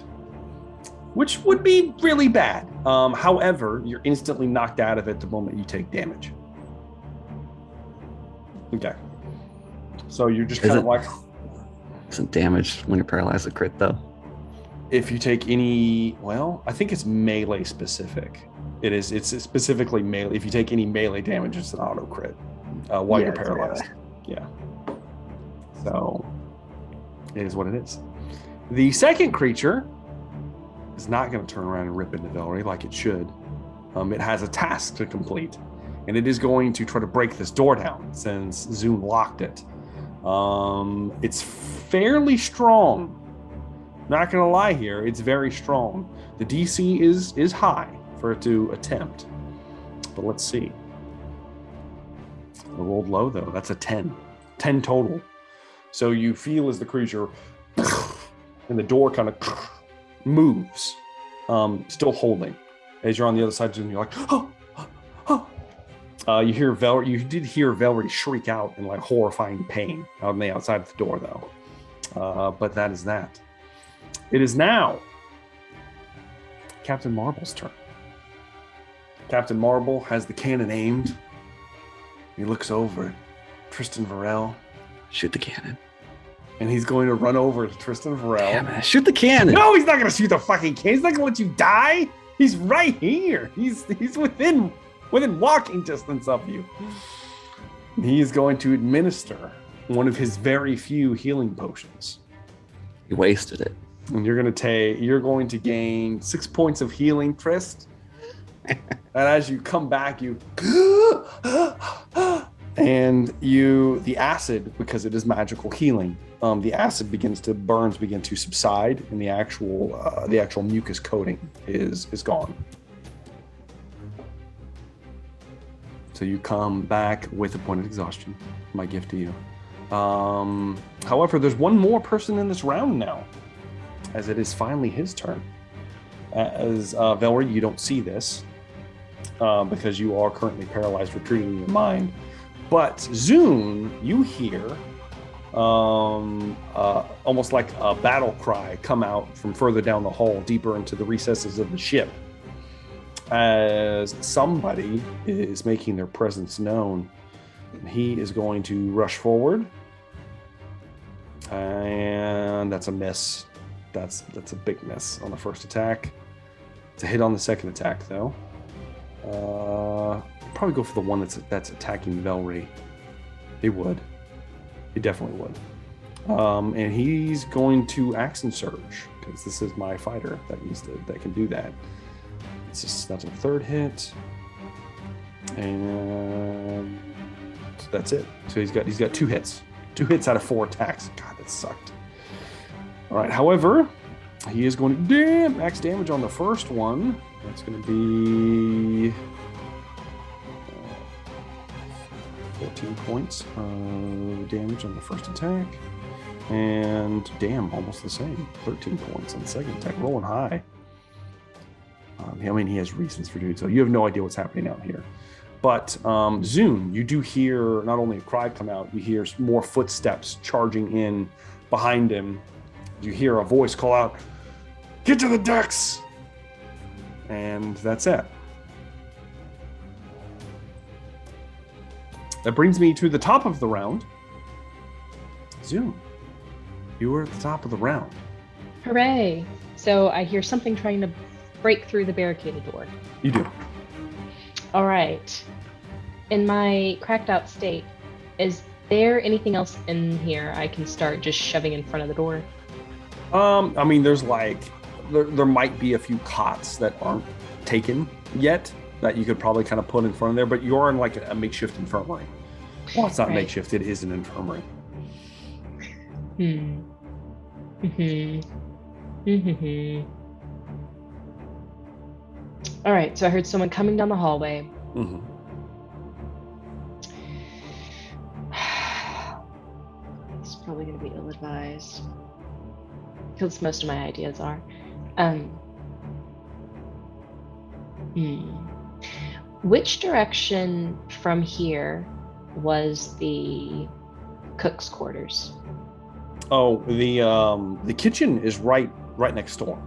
Speaker 1: which would be really bad. However, you're instantly knocked out of it the moment you take damage. Okay. So you're just kind of like...
Speaker 5: Isn't damage when you're paralyzed a crit, though?
Speaker 1: If you take any... Well, I think it's melee specific. It's specifically melee. If you take any melee damage, it's an auto crit while you're paralyzed. Yeah. So it is what it is. The second creature is not going to turn around and rip into Velree like it should. It has a task to complete, and it is going to try to break this door down since Zoom locked it. It's fairly strong. Not going to lie here, it's very strong. The DC is high for it to attempt, but let's see. I rolled low though. That's a 10 total. So you feel as the creature and the door kind of moves, still holding. As you're on the other side, and you're like, you did hear Velree shriek out in like horrifying pain out on the outside of the door, though. But that is that. It is now Captain Marble's turn. Captain Marble has the cannon aimed. He looks over at Tristan Varel.
Speaker 5: Shoot the cannon.
Speaker 1: And he's going to run over to Tristan Varel.
Speaker 5: Damn it, shoot the cannon!
Speaker 1: No, he's not going to shoot the fucking cannon. He's not going to let you die. He's right here. He's within walking distance of you. He is going to administer one of his very few healing potions.
Speaker 5: He wasted it.
Speaker 1: And you're going to gain 6 points of healing, Trist. And as you come back, you and the acid, because it is magical healing, the acid begin to subside, and the actual mucus coating is gone. So you come back with a point of exhaustion. My gift to you. However, there's one more person in this round now, as it is finally his turn. As Velree, you don't see this because you are currently paralyzed, retreating in your mind. But Zune, you hear almost like a battle cry come out from further down the hall, deeper into the recesses of the ship, as somebody is making their presence known. And he is going to rush forward, and that's a miss. That's a big miss on the first attack. It's a hit on the second attack, though. Probably go for the one that's attacking Velree. He would. He definitely would. And he's going to action surge because this is my fighter that can do that. That's a third hit, and that's it. So he's got 2 hits, 2 hits out of 4 attacks. God, that sucked. All right. However, he is going to max damage on the first one. That's going to be 14 points of damage on the first attack. And almost the same. 13 points on the second attack. Rolling high. I mean, he has reasons for doing so. You have no idea what's happening out here. But Zune, you do hear not only a cry come out, you hear more footsteps charging in behind him. You hear a voice call out, "Get to the decks!" And that's it. That brings me to the top of the round. Zune, you were at the top of the round.
Speaker 2: Hooray! So I hear something trying to break through the barricaded door.
Speaker 1: You do.
Speaker 2: All right. In my cracked out state, is there anything else in here I can start just shoving in front of the door?
Speaker 1: I mean, there's there might be a few cots that aren't taken yet that you could probably kind of put in front of there, but you're in like a makeshift infirmary. Well, it's not makeshift, it is an infirmary.
Speaker 2: All right, so I heard someone coming down the hallway. It's probably going to be ill-advised, because most of my ideas are. Which direction from here was the cook's quarters?
Speaker 1: Oh, the kitchen is right next door.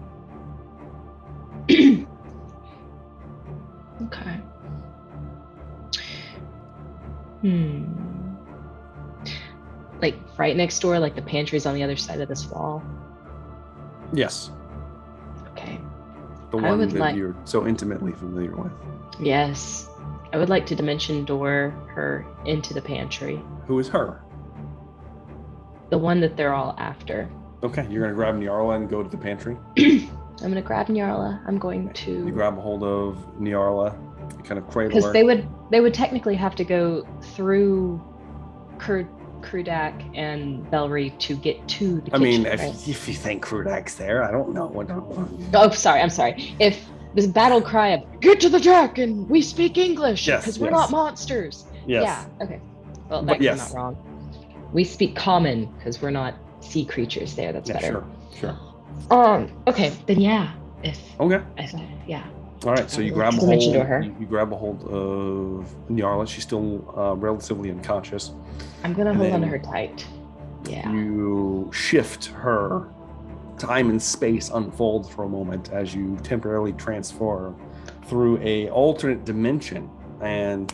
Speaker 2: Okay. Like right next door, like the pantry's on the other side of this wall?
Speaker 1: Yes.
Speaker 2: Okay.
Speaker 1: The one that you're so intimately familiar with.
Speaker 2: Yes. I would like to dimension door her into the pantry.
Speaker 1: Who is her?
Speaker 2: The one that they're all after.
Speaker 1: Okay, you're going to grab Nyarla and go to the pantry?
Speaker 2: I'm going to grab Nyarla. I'm going to...
Speaker 1: You grab a hold of Nyarla, you kind of cradle her.
Speaker 2: Because they would technically have to go through Krudak and Velree to get to the kitchen.
Speaker 1: I mean,
Speaker 2: right?
Speaker 1: if you think Krudak's there, I don't know.
Speaker 2: Oh, sorry, I'm sorry. If this battle cry of, "Get to the deck and we speak English because we're not monsters."
Speaker 1: Yes.
Speaker 2: Yeah, okay. Well, that's not wrong. We speak common because we're not sea creatures there. That's better.
Speaker 1: Sure.
Speaker 2: Okay, then yeah.
Speaker 1: Okay.
Speaker 2: Yeah.
Speaker 1: All right, so you grab a hold. You grab a hold of Nyarla. She's still relatively unconscious.
Speaker 2: I'm gonna hold on to her tight. Yeah.
Speaker 1: You shift her. Time and space unfold for a moment as you temporarily transfer through a alternate dimension, and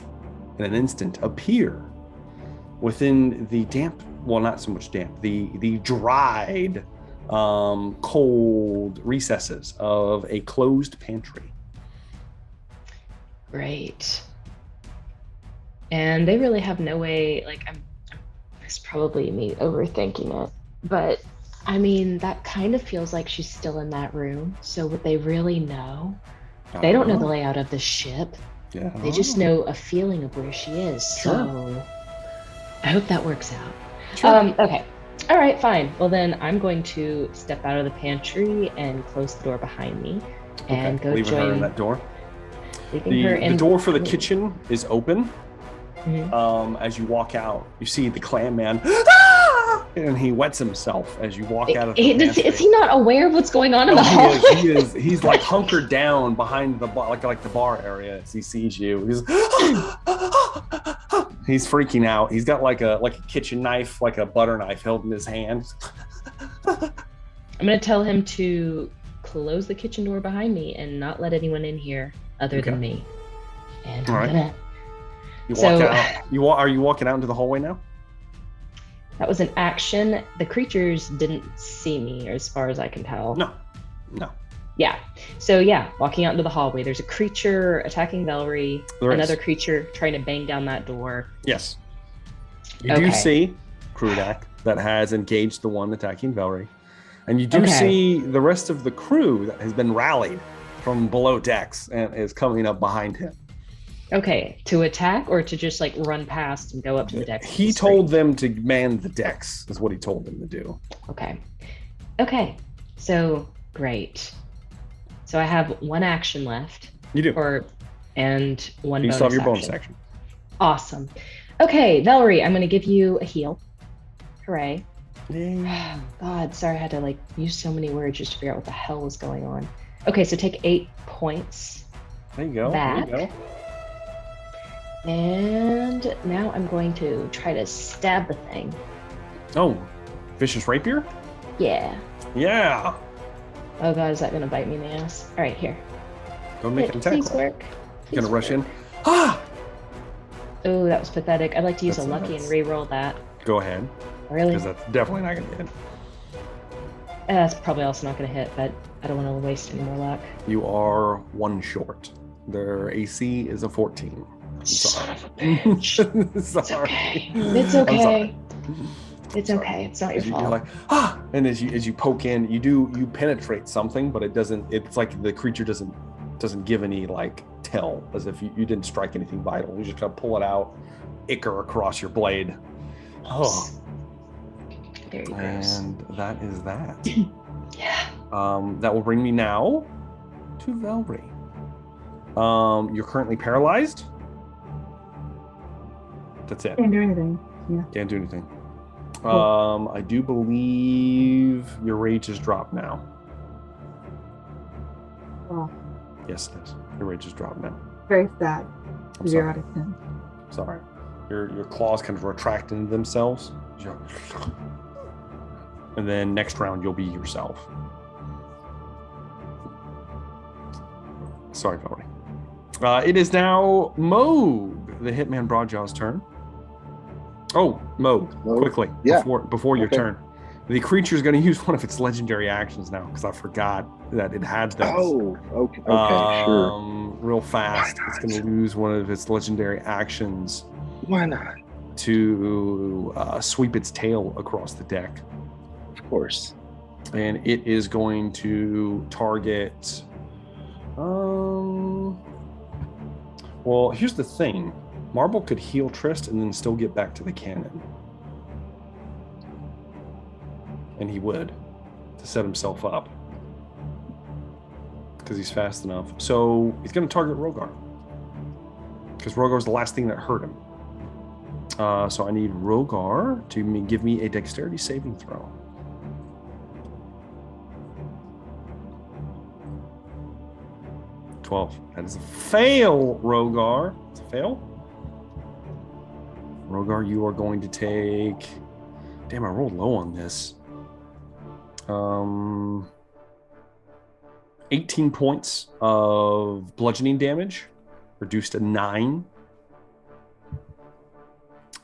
Speaker 1: in an instant appear within the damp. Well, not so much damp. The dried, cold recesses of a closed pantry.
Speaker 2: Great. And they really have no way, like, it's probably me overthinking it, but I mean, that kind of feels like she's still in that room. So would they really know? They don't know the layout of the ship.
Speaker 1: Yeah.
Speaker 2: They just know a feeling of where she is.
Speaker 1: Sure.
Speaker 2: So I hope that works out.
Speaker 1: Sure.
Speaker 2: Okay. All right, fine. Well, then I'm going to step out of the pantry and close the door behind me and go
Speaker 1: leaving
Speaker 2: join
Speaker 1: her in that door.
Speaker 2: The
Speaker 1: door for the kitchen is open.
Speaker 2: Mm-hmm.
Speaker 1: As you walk out, you see the clan man, and he wets himself as you walk out of the pantry.
Speaker 2: Is he not aware of what's going on in the hallway?
Speaker 1: He is. He's like hunkered down behind the bar, like the bar area as he sees you. He's freaking out. He's got like a kitchen knife, like a butter knife held in his hand.
Speaker 2: I'm gonna tell him to close the kitchen door behind me and not let anyone in here other than me. And
Speaker 1: all right. You walk out. Are you walking out into the hallway now?
Speaker 2: That was an action. The creatures didn't see me, as far as I can tell.
Speaker 1: No.
Speaker 2: Yeah. So yeah, walking out into the hallway. There's a creature attacking Velree. Another creature trying to bang down that door.
Speaker 1: Yes. You do see Krudak that has engaged the one attacking Velree. And you do see the rest of the crew that has been rallied from below decks and is coming up behind him.
Speaker 2: Okay, to attack or to just like run past and go up to the decks?
Speaker 1: He told them to man the decks, is what he told them to do.
Speaker 2: Okay, so great. So I have one action left.
Speaker 1: You do.
Speaker 2: And one bonus
Speaker 1: You still have your bonus
Speaker 2: action.
Speaker 1: action.
Speaker 2: Awesome. Okay, Velree, I'm going to give you a heal. Hooray.
Speaker 1: Yay.
Speaker 2: God, sorry I had to like use so many words just to figure out what the hell was going on. Okay, so take 8 points.
Speaker 1: There you go.
Speaker 2: Back.
Speaker 1: There you go.
Speaker 2: And now I'm going to try to stab the thing.
Speaker 1: Oh, vicious rapier?
Speaker 2: Yeah.
Speaker 1: Yeah.
Speaker 2: Oh God, is that going to bite me in the ass? All right, here.
Speaker 1: Go make an attack.
Speaker 2: Please work.
Speaker 1: You're going to rush in. Ah!
Speaker 2: Oh, that was pathetic. I'd like to use a lucky and re-roll that.
Speaker 1: Go ahead.
Speaker 2: Really?
Speaker 1: Because that's definitely not going to hit.
Speaker 2: That's probably also not going to hit, but I don't want to waste any more luck.
Speaker 1: You are 1 short. Their AC is a 14. I'm
Speaker 2: Son of a
Speaker 1: bitch.
Speaker 2: Sorry. It's okay. It's okay. It's not your fault.
Speaker 1: You're like, ah! And as you poke in, you penetrate something, but it doesn't. It's like the creature doesn't give any like tell, as if you didn't strike anything vital. You just kind of pull it out, ichor across your blade. Oh.
Speaker 2: Very gross.
Speaker 1: And that is that.
Speaker 2: Yeah.
Speaker 1: That will bring me now to Velree. You're currently paralyzed. That's it.
Speaker 6: Can't do anything. Yeah.
Speaker 1: Can't do anything.
Speaker 6: Cool.
Speaker 1: I do believe your rage has dropped now.
Speaker 6: Well,
Speaker 1: Yes, it is. Your rage has dropped now.
Speaker 6: very sad.
Speaker 1: I'm
Speaker 6: 0
Speaker 1: sorry.
Speaker 6: out of 10.
Speaker 1: Sorry. Your claws kind of retract into themselves. And then next round you'll be yourself. Sorry, Velree. It is now Moog, the Hitman Broadjaw's turn. Oh, Moog, quickly, before your turn. The creature is going to use one of its legendary actions now, because I forgot that it had those.
Speaker 3: Oh, okay, sure.
Speaker 1: Real fast. It's going to use one of its legendary actions.
Speaker 3: Why not?
Speaker 1: To sweep its tail across the deck.
Speaker 3: Of course.
Speaker 1: And it is going to target... Well, here's the thing. Marble could heal Trist and then still get back to the cannon. And he would, to set himself up. Because he's fast enough. So he's going to target Rogar. Because Rogar's the last thing that hurt him. So I need Rogar to give me a dexterity saving throw. That is a fail, Rogar. It's a fail. Rogar, you are going to take... Damn, I rolled low on this. 18 points of bludgeoning damage, reduced to 9.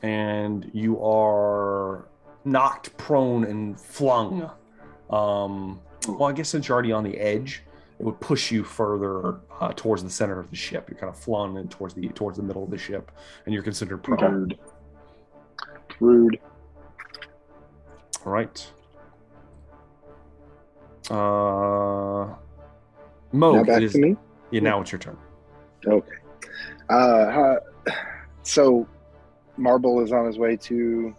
Speaker 1: And you are knocked prone and flung. Well, I guess since you're already on the edge, it would push you further towards the center of the ship. You're kind of flung in towards the middle of the ship, and you're considered prone.
Speaker 3: Rude.
Speaker 1: All right. Mo,
Speaker 3: now back to me?
Speaker 1: Yeah, now it's your turn.
Speaker 3: Okay. So Marble is on his way to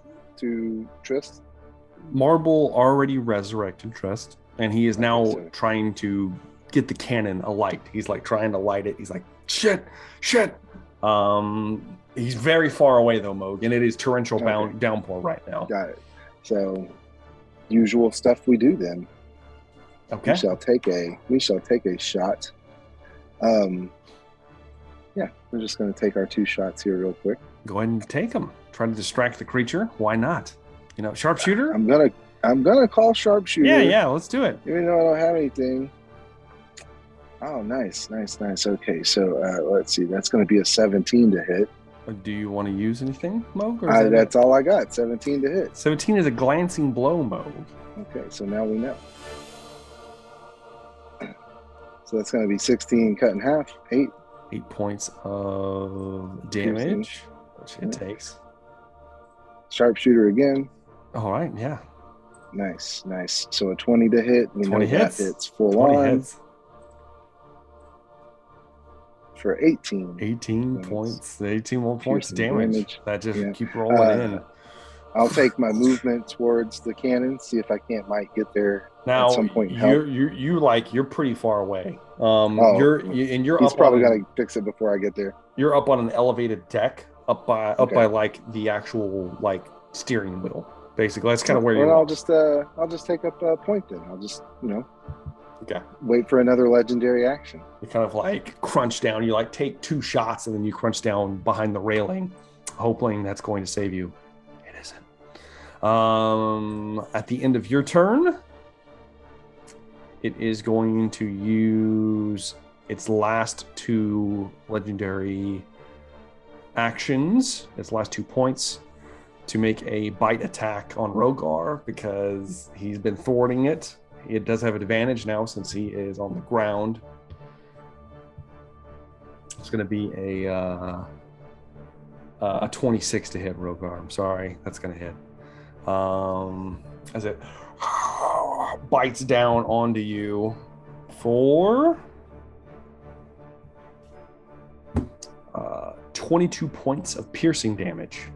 Speaker 3: Trist?
Speaker 1: Marble already resurrected Trist, and he is now trying to get the cannon alight. He's like trying to light it. He's like, shit. He's very far away though, Moog, and it is torrential downpour right now.
Speaker 3: Got it. So, usual stuff we do then.
Speaker 1: Okay.
Speaker 3: We shall take a shot. Yeah, we're just going to take our 2 shots here real quick.
Speaker 1: Go ahead and take them. Try to distract the creature. Why not? You know, sharpshooter.
Speaker 3: I'm gonna call sharpshooter.
Speaker 1: Yeah, let's do it.
Speaker 3: Even though I don't have anything. Oh, nice. Okay, so let's see. That's going to be a 17 to hit.
Speaker 1: Do you want to use anything, Moog?
Speaker 3: That's all I got. 17 to hit.
Speaker 1: 17 is a glancing blow, Moog.
Speaker 3: Okay, so now we know. So that's going to be 16 cut in half. 8
Speaker 1: points of damage, which it takes.
Speaker 3: Sharpshooter again.
Speaker 1: All right, yeah.
Speaker 3: Nice. So a 20 to hit. We
Speaker 1: 20
Speaker 3: know
Speaker 1: hits.
Speaker 3: that hits full
Speaker 1: 20
Speaker 3: on
Speaker 1: hits.
Speaker 3: for 18.
Speaker 1: 18
Speaker 3: That's
Speaker 1: points. 18 more points of
Speaker 3: piercing
Speaker 1: damage. That just
Speaker 3: Yeah.
Speaker 1: keep rolling in.
Speaker 3: I'll take my movement towards the cannon, see if I might get there
Speaker 1: Now,
Speaker 3: at some point. And help.
Speaker 1: you're pretty far away. You're
Speaker 3: He's
Speaker 1: up
Speaker 3: probably
Speaker 1: on,
Speaker 3: got to fix it before I get there.
Speaker 1: You're up on an elevated deck, up by like the actual like steering wheel. Basically, that's kind of where you are.
Speaker 3: I'll just take up a point then. I'll just
Speaker 1: okay.
Speaker 3: Wait for another legendary action.
Speaker 1: You kind of like crunch down. You like take 2 shots and then you crunch down behind the railing, hoping that's going to save you. It isn't. At the end of your turn, it is going to use its last 2 legendary actions, its last 2 points, to make a bite attack on Rogar because he's been thwarting it. It does have an advantage now since he is on the ground. It's going to be a 26 to hit Rogar. I'm sorry, that's going to hit. As it bites down onto you for 22 points of piercing damage.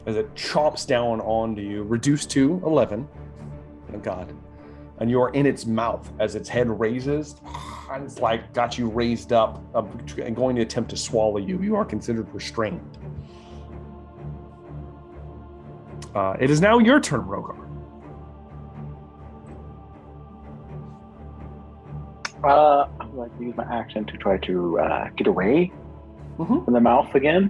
Speaker 1: As it chomps down onto you, reduced to 11. Oh God. And you are in its mouth as its head raises, and it's like got you raised up and going to attempt to swallow you. You are considered restrained. It is now your turn, Rogar.
Speaker 4: I'd like to use my action to try to get away from the mouth again.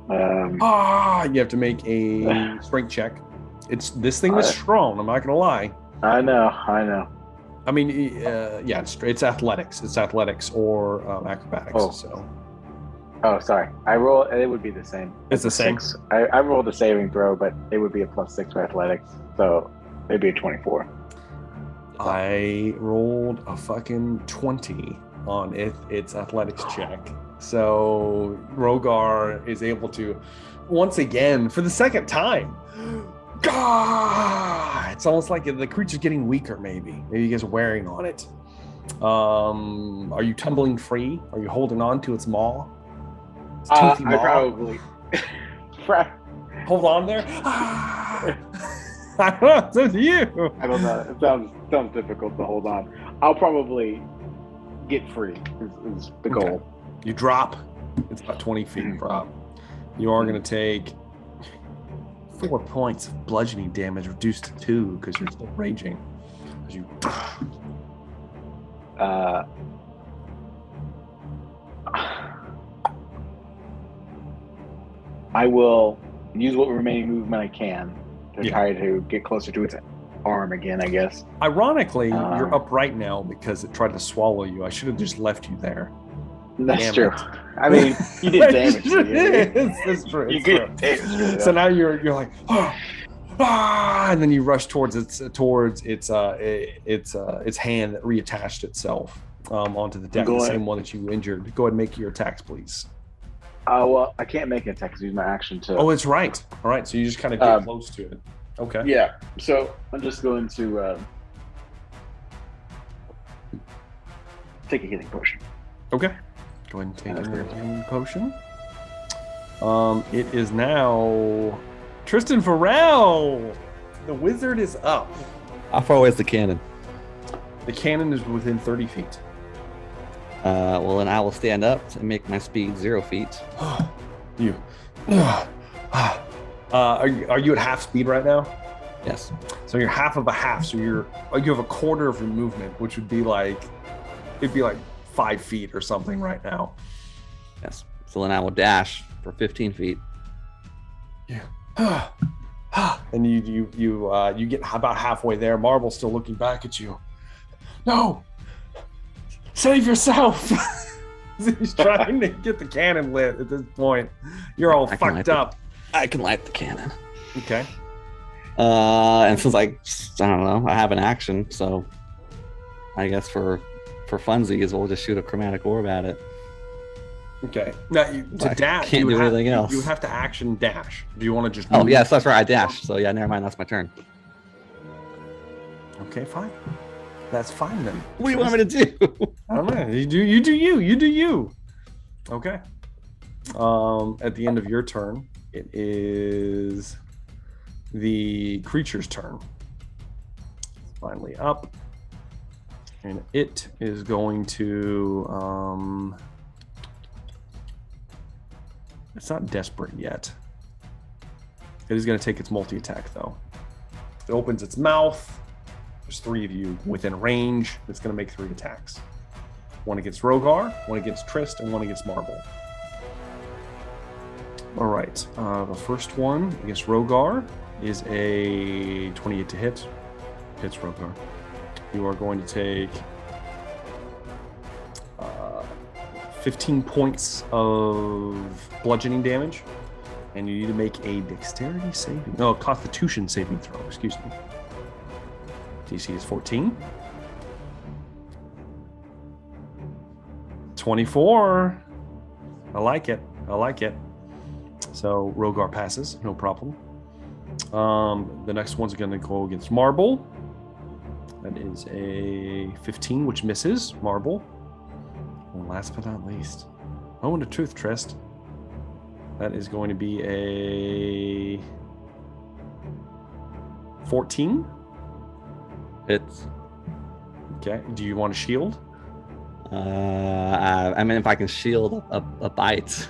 Speaker 1: You have to make a strength check. This thing is strong. I'm not gonna lie.
Speaker 4: I know.
Speaker 1: I mean, it's athletics. It's athletics or acrobatics.
Speaker 4: Oh, sorry. I roll. It would be the same.
Speaker 1: It's the same.
Speaker 4: I rolled a saving throw, but it would be a +6 for athletics, so maybe a 24.
Speaker 1: I rolled a fucking 20 on its athletics check. So Rogar is able to, once again, for the second time, it's almost like the creature's getting weaker, maybe you guys are wearing on it. Are you tumbling free? Are you holding on to its maw? Its toothy maw?
Speaker 4: I probably
Speaker 1: hold on there. I don't know, it's up to you.
Speaker 4: I don't know. It sounds difficult to hold on. I'll probably get free is the goal.
Speaker 1: Okay. You drop. It's about 20 feet drop. You are going to take 4 points of bludgeoning damage, reduced to 2 because you're still raging. As you.
Speaker 4: I will use what remaining movement I can to try to get closer to its arm again, I guess.
Speaker 1: Ironically, you're up right now because it tried to swallow you. I should have just left you there.
Speaker 4: That's true. I mean, you did damage to me.
Speaker 1: It's true.
Speaker 4: You did damage.
Speaker 1: So now you're like, and then you rush towards its hand that reattached itself onto the deck, the same one that you injured. Go ahead and make your attacks, please.
Speaker 4: Well, I can't make an attack because I use my action to.
Speaker 1: Oh, it's right. All right, so you just kind of get close to it. Okay.
Speaker 4: Yeah. So I'm just going to take a healing potion.
Speaker 1: Okay. Go ahead and take a healing potion. It is now Tristan Farrell. The wizard is up.
Speaker 5: How far away is the cannon?
Speaker 1: The cannon is within 30 feet.
Speaker 5: Well, then I will stand up and make my speed 0 feet.
Speaker 1: You. Are you at half speed right now?
Speaker 5: Yes.
Speaker 1: So you're half of a half. So you have a quarter of your movement, which would be like 5 feet or something right now.
Speaker 5: Yes. So then I will dash for 15 feet.
Speaker 1: Yeah. And you get about halfway there. Marble's still looking back at you. No. Save yourself. He's trying to get the cannon lit at this point. You're all fucked up.
Speaker 5: I can light the cannon.
Speaker 1: Okay.
Speaker 5: And since I don't know, I have an action, so I guess for funsies, we'll just shoot a chromatic orb at it.
Speaker 1: Okay. Now, to dash,
Speaker 5: can't do anything else.
Speaker 1: You would have to action dash. Do you want to just
Speaker 5: Oh,
Speaker 1: move?
Speaker 5: yes, that's right. I dashed. So, yeah, never mind. That's my turn.
Speaker 1: Okay, fine. That's fine then.
Speaker 5: What do you want me to do?
Speaker 1: I don't know. You do you. Okay. At the end of your turn, it is the creature's turn. It's finally up. And it is going to it's not desperate yet. It is going to take its multi-attack though. It opens its mouth. There's 3 of you within range. It's going to make 3 attacks. One against Rogar, one against Trist, and one against Marble. All right. The first one against Rogar is a 28 to hit. Hits Rogar. You are going to take 15 points of bludgeoning damage, and you need to make a Constitution saving throw. Excuse me. DC is 14. 24. I like it. So Rogar passes, no problem. The next one's going to go against Marble. That is a 15, which misses Marble. And last but not least, moment of truth, Trist. That is going to be a 14.
Speaker 5: It's
Speaker 1: okay. Do you want a shield?
Speaker 5: I mean, if I can shield a bite.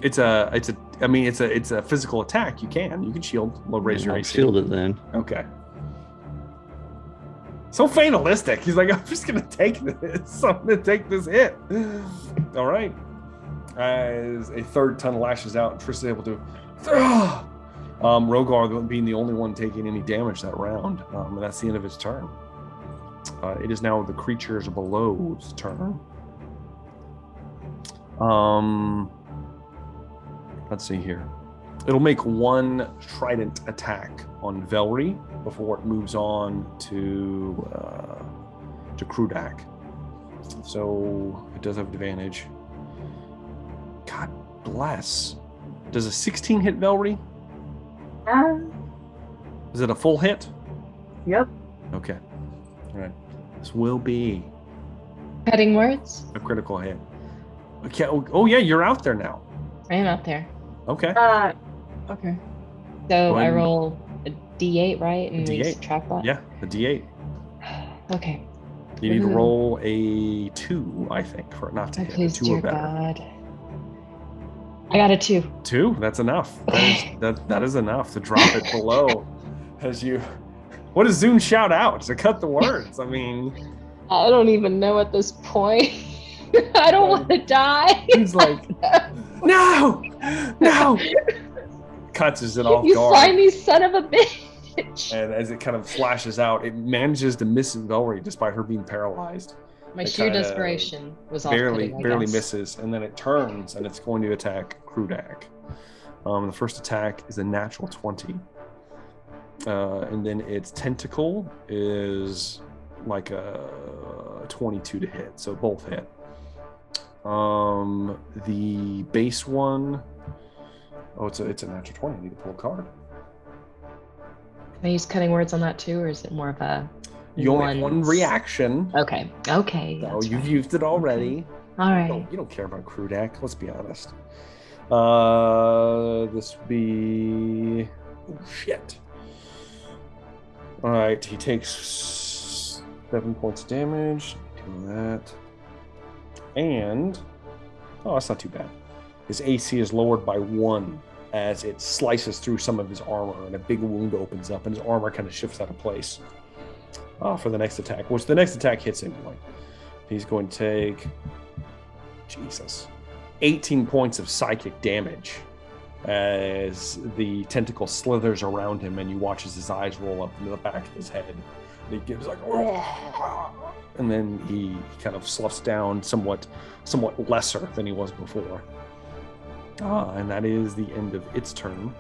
Speaker 1: It's a physical attack. You can shield. Raise your AC.
Speaker 5: Shield it then.
Speaker 1: Okay. So fatalistic. He's like, I'm just gonna take this. I'm gonna take this hit. All right. As a third ton lashes out, Triss is able to. Rogar being the only one taking any damage that round, and that's the end of his turn. It is now the creatures below's turn. Let's see here. It'll make one trident attack on Velree before it moves on to Krudak. So it does have advantage. God bless. Does a 16 hit Velree? Is it a full hit?
Speaker 6: Yep.
Speaker 1: Okay. All right. This will be
Speaker 2: Cutting words?
Speaker 1: a critical hit. Okay. Oh yeah, you're out there now.
Speaker 2: I am out there.
Speaker 1: Okay.
Speaker 6: Okay.
Speaker 2: So I roll a D8, right? And we
Speaker 1: D8.
Speaker 2: subtract that?
Speaker 1: Yeah, the D8.
Speaker 2: Okay.
Speaker 1: You need to roll a 2, I think, for it not to hit.
Speaker 2: Please,
Speaker 1: 2 or
Speaker 2: dear
Speaker 1: better.
Speaker 2: God. I got a 2.
Speaker 1: 2? That's enough. That is enough to drop it below. As you, what does Zune shout out to cut the words? I mean,
Speaker 2: I don't even know at this point. I don't want to die.
Speaker 1: He's like, no. Cuts it off
Speaker 2: You
Speaker 1: guard.
Speaker 2: slimy son of a bitch.
Speaker 1: And as it kind of flashes out, it manages to miss Velree despite her being paralyzed.
Speaker 2: My
Speaker 1: It
Speaker 2: sheer
Speaker 1: kinda
Speaker 2: desperation was
Speaker 1: barely
Speaker 2: off-putting, I guess.
Speaker 1: misses, and then it turns and it's going to attack Krudak. The first attack is a natural 20, and then its tentacle is like a 22 to hit, so both hit. The base one, it's a natural 20. I need to pull a card.
Speaker 2: Can I use cutting words on that too, or is it more of a
Speaker 1: You only have one reaction.
Speaker 2: Okay.
Speaker 1: So
Speaker 2: That's
Speaker 1: you've
Speaker 2: right.
Speaker 1: used it already.
Speaker 2: All right.
Speaker 1: You don't care about Krudak, let's be honest. This would be... Oh, shit. Alright, he takes 7 points of damage. Do that. And... Oh, that's not too bad. His AC is lowered by 1 as it slices through some of his armor, and a big wound opens up, and his armor kind of shifts out of place. For the next attack, which the next attack hits him. He's going to take... Jesus. 18 points of psychic damage as the tentacle slithers around him, and you watch as his eyes roll up into the back of his head. And he gives like, and then he kind of sloughs down somewhat lesser than he was before. And that is the end of its turn.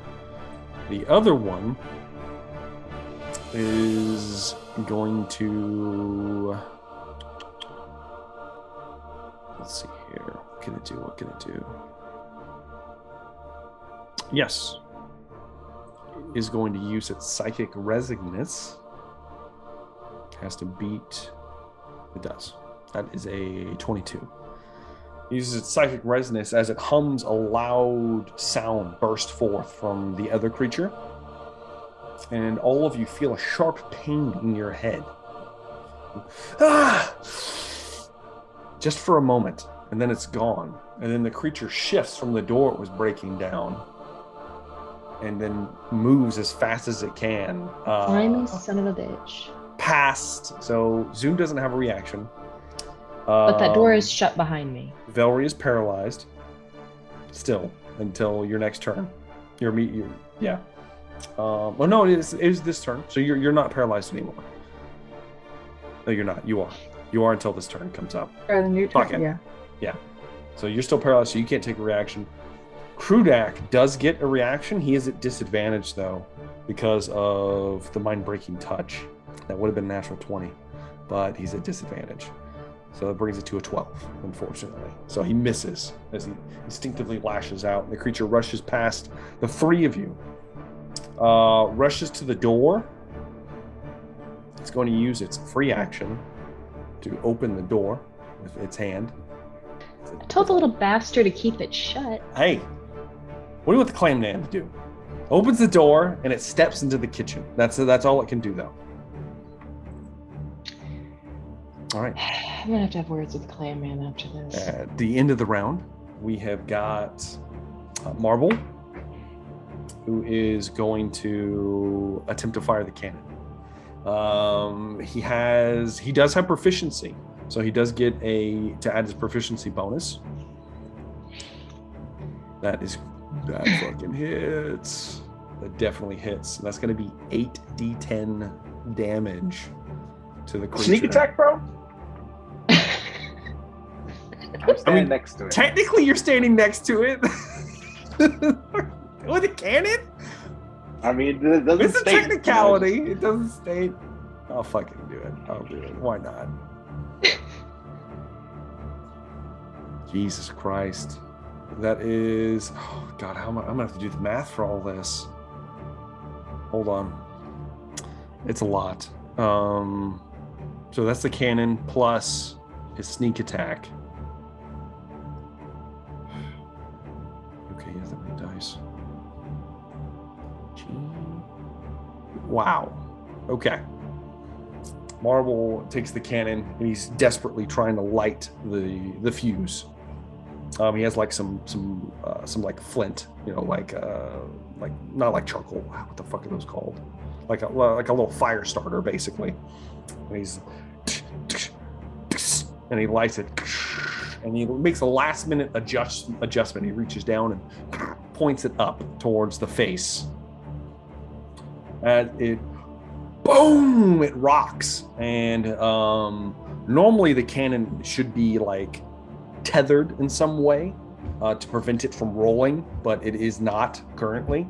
Speaker 1: The other one is going to... Let's see here. What can it do? Yes. It is going to use its psychic resonance. Has to beat. It does. That is a 22. It uses its psychic resonance as it hums a loud sound burst forth from the other creature. And all of you feel a sharp pain in your head. Ah! Just for a moment, and then it's gone. And then the creature shifts from the door it was breaking down, and then moves as fast as it can.
Speaker 2: Slimy son of a bitch.
Speaker 1: Past. So Zoom doesn't have a reaction.
Speaker 2: But that door is shut behind me.
Speaker 1: Velree is paralyzed still until your next turn. Yeah. Well, no, it is this turn. So you're not paralyzed anymore. No, you're not. You are. You are until this turn comes up.
Speaker 6: Or the new turn, yeah.
Speaker 1: Yeah. So you're still paralyzed, so you can't take a reaction. Krudak does get a reaction. He is at disadvantage, though, because of the mind-breaking touch. That would have been a natural 20, but he's at disadvantage. So that brings it to a 12, unfortunately. So he misses as he instinctively lashes out. The creature rushes past the three of you. Rushes to the door. It's going to use its free action to open the door with its hand.
Speaker 2: I told the little bastard to keep it shut.
Speaker 1: Hey, what do you want the clam man to do? Opens the door and it steps into the kitchen. That's all it can do, though. All right.
Speaker 2: I'm gonna have to have words with the clam man after this.
Speaker 1: At the end of the round, we have got Marble, who is going to attempt to fire the cannon. He does have proficiency, so he does get to add his proficiency bonus. That fucking hits. That definitely hits. And that's going to be 8d10 damage to the creature.
Speaker 4: Sneak attack, bro. I'm standing next to it.
Speaker 1: Technically, you're standing next to it. With a cannon?
Speaker 4: I mean, it doesn't
Speaker 1: It's a
Speaker 4: state,
Speaker 1: technicality. It doesn't state. I'll fucking do it. I'll do it. Why not? Jesus Christ. That is... Oh, God, I'm going to have to do the math for all this. Hold on. It's a lot. So that's the cannon plus his sneak attack. Okay, he has that many dice. Wow. Okay. Marble takes the cannon and he's desperately trying to light the fuse. He has like some like flint, like not like charcoal. Wow, what the fuck are those called? Like a little fire starter, basically. And he lights it, and he makes a last minute adjustment. He reaches down and points it up towards the face. And it, boom! It rocks. And normally the cannon should be like tethered in some way to prevent it from rolling, but it is not currently.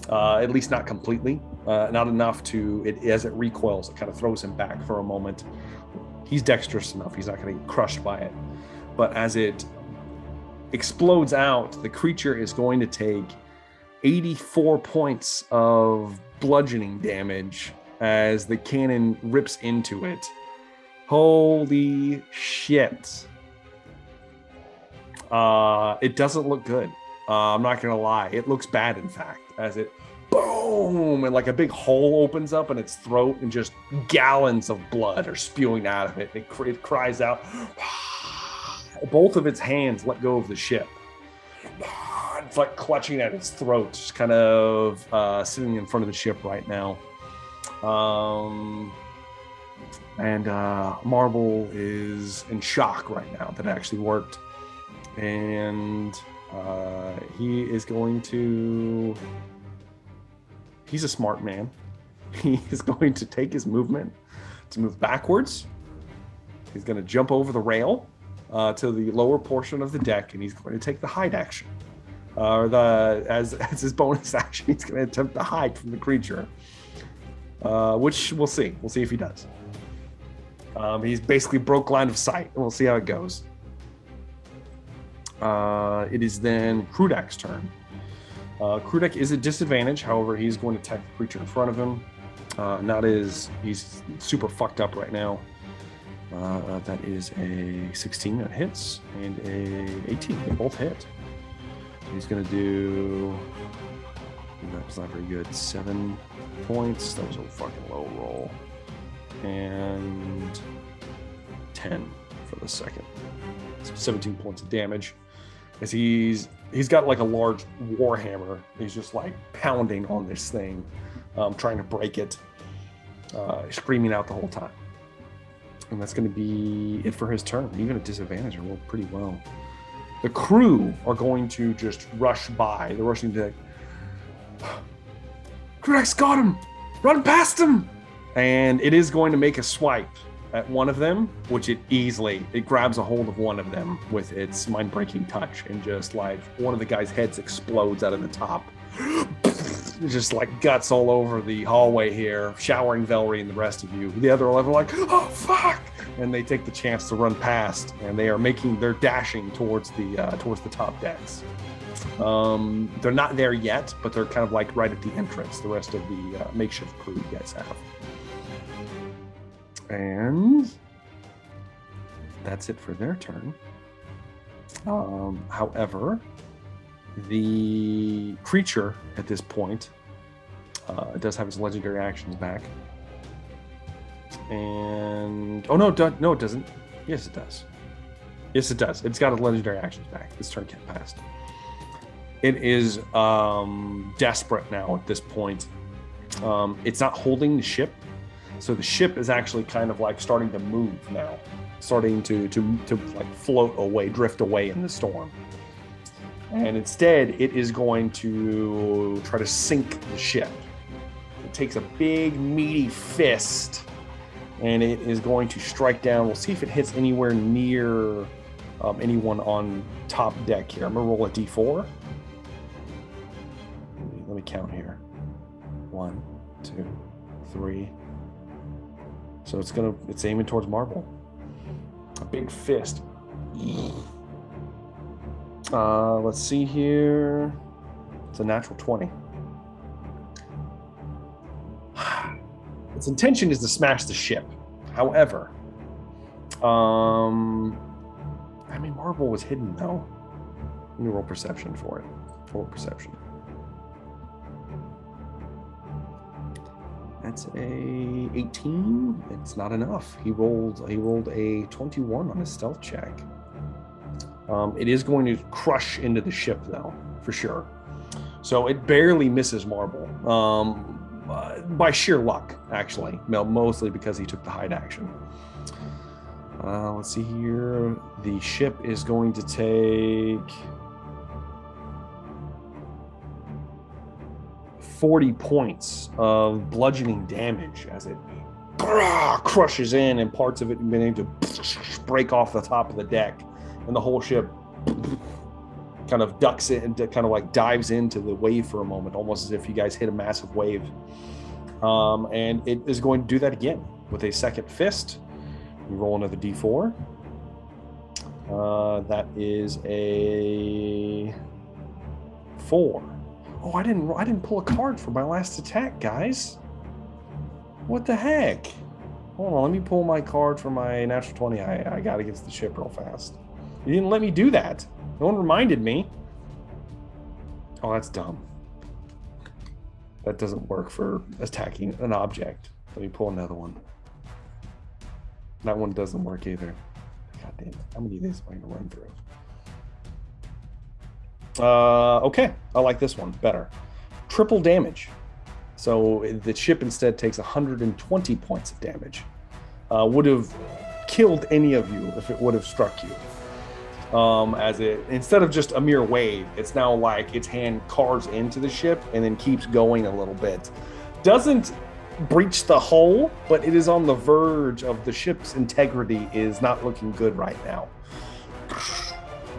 Speaker 1: At least not completely. Not enough as it recoils, it kind of throws him back for a moment. He's dexterous enough, he's not going to get crushed by it. But as it explodes out, the creature is going to take 84 points of bludgeoning damage as the cannon rips into it. Holy shit. It doesn't look good. I'm not going to lie. It looks bad, in fact, as it boom, and like a big hole opens up in its throat and just gallons of blood are spewing out of it. It cries out. Both of its hands let go of the ship. It's like clutching at its throat, just kind of sitting in front of the ship right now. And Marble is in shock right now that it actually worked. And he is going to... He's a smart man. He is going to take his movement to move backwards. He's going to jump over the rail to the lower portion of the deck, and he's going to take the hide action. As his bonus action, he's going to attempt to hide from the creature, which we'll see. We'll see if he does. He's basically broke line of sight, and we'll see how it goes. It is then Krudak's turn. Krudak is at disadvantage, however, he's going to attack the creature in front of him. He's super fucked up right now. That is a 16 that hits, and a 18. They both hit. So he's going to do... That was not very good. 7 points. That was a fucking low roll. And 10 for the second. So 17 points of damage. As he's got like a large warhammer. He's just like pounding on this thing, trying to break it, screaming out the whole time. And that's going to be it for his turn. Even at disadvantage, I rolled pretty well. The crew are going to just rush by. They're rushing to... Krudak's got him! Run past him! And it is going to make a swipe at one of them, which it grabs a hold of one of them with its mind-breaking touch, and just like one of the guy's heads explodes out of the top. Just like guts all over the hallway here, showering Velree and the rest of you. The other 11 are like, oh fuck! And they take the chance to run past, and they're dashing towards the top decks. They're not there yet, but they're kind of like right at the entrance. The rest of the makeshift crew you guys have. And that's it for their turn. However, the creature at this point does have its legendary actions back. And no, it doesn't. Yes, it does. Yes, it does. It's got its legendary actions back. This turn can't pass. It is desperate now at this point. It's not holding the ship. So the ship is actually kind of like starting to move now, starting to like float away, drift away in the storm. And instead, it is going to try to sink the ship. It takes a big, meaty fist, and it is going to strike down. We'll see if it hits anywhere near anyone on top deck here. I'm going to roll a d4. Let me count here. 1, 2, 3. So it's aiming towards Marble. A big fist. Let's see here. It's a natural 20. Its intention is to smash the ship. However, Marble was hidden though. Let me roll perception for it. Roll perception. That's a 18. It's not enough. He rolled a 21 on his stealth check. It is going to crush into the ship though, for sure. So it barely misses Marble, by sheer luck, actually. Mostly because he took the hide action. Let's see here. The ship is going to take 40 points of bludgeoning damage as it crushes in, and parts of it beginning to break off the top of the deck, and the whole ship kind of ducks it and kind of like dives into the wave for a moment, almost as if you guys hit a massive wave. And it is going to do that again with a second fist. You roll another d4. That is a 4. Oh, I didn't pull a card for my last attack, guys. What the heck? Hold on, let me pull my card for my natural 20 I got against the ship real fast. You didn't let me do that. No one reminded me. Oh, that's dumb. That doesn't work for attacking an object. Let me pull another one. That one doesn't work either. God damn it. How many of these am I going to run through? Okay. I like this one better. Triple damage. So the ship instead takes 120 points of damage. Would have killed any of you if it would have struck you. As it, instead of just a mere wave, it's now like its hand carves into the ship and then keeps going a little bit. Doesn't breach the hull, but it is on the verge of the ship's integrity is not looking good right now.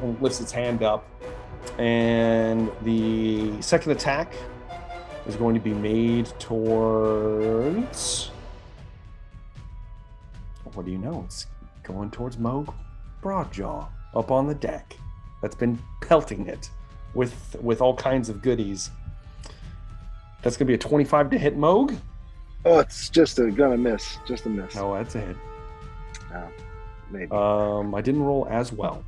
Speaker 1: And lifts its hand up, and the second attack is going to be made towards, what do you know, it's going towards Moog Broadjaw up on the deck. that's been pelting it with all kinds of goodies. That's going to be a 25 to hit Moog.
Speaker 3: Oh, it's just gonna miss. Just a miss.
Speaker 1: No, that's a hit.
Speaker 3: Maybe.
Speaker 1: I didn't roll as well.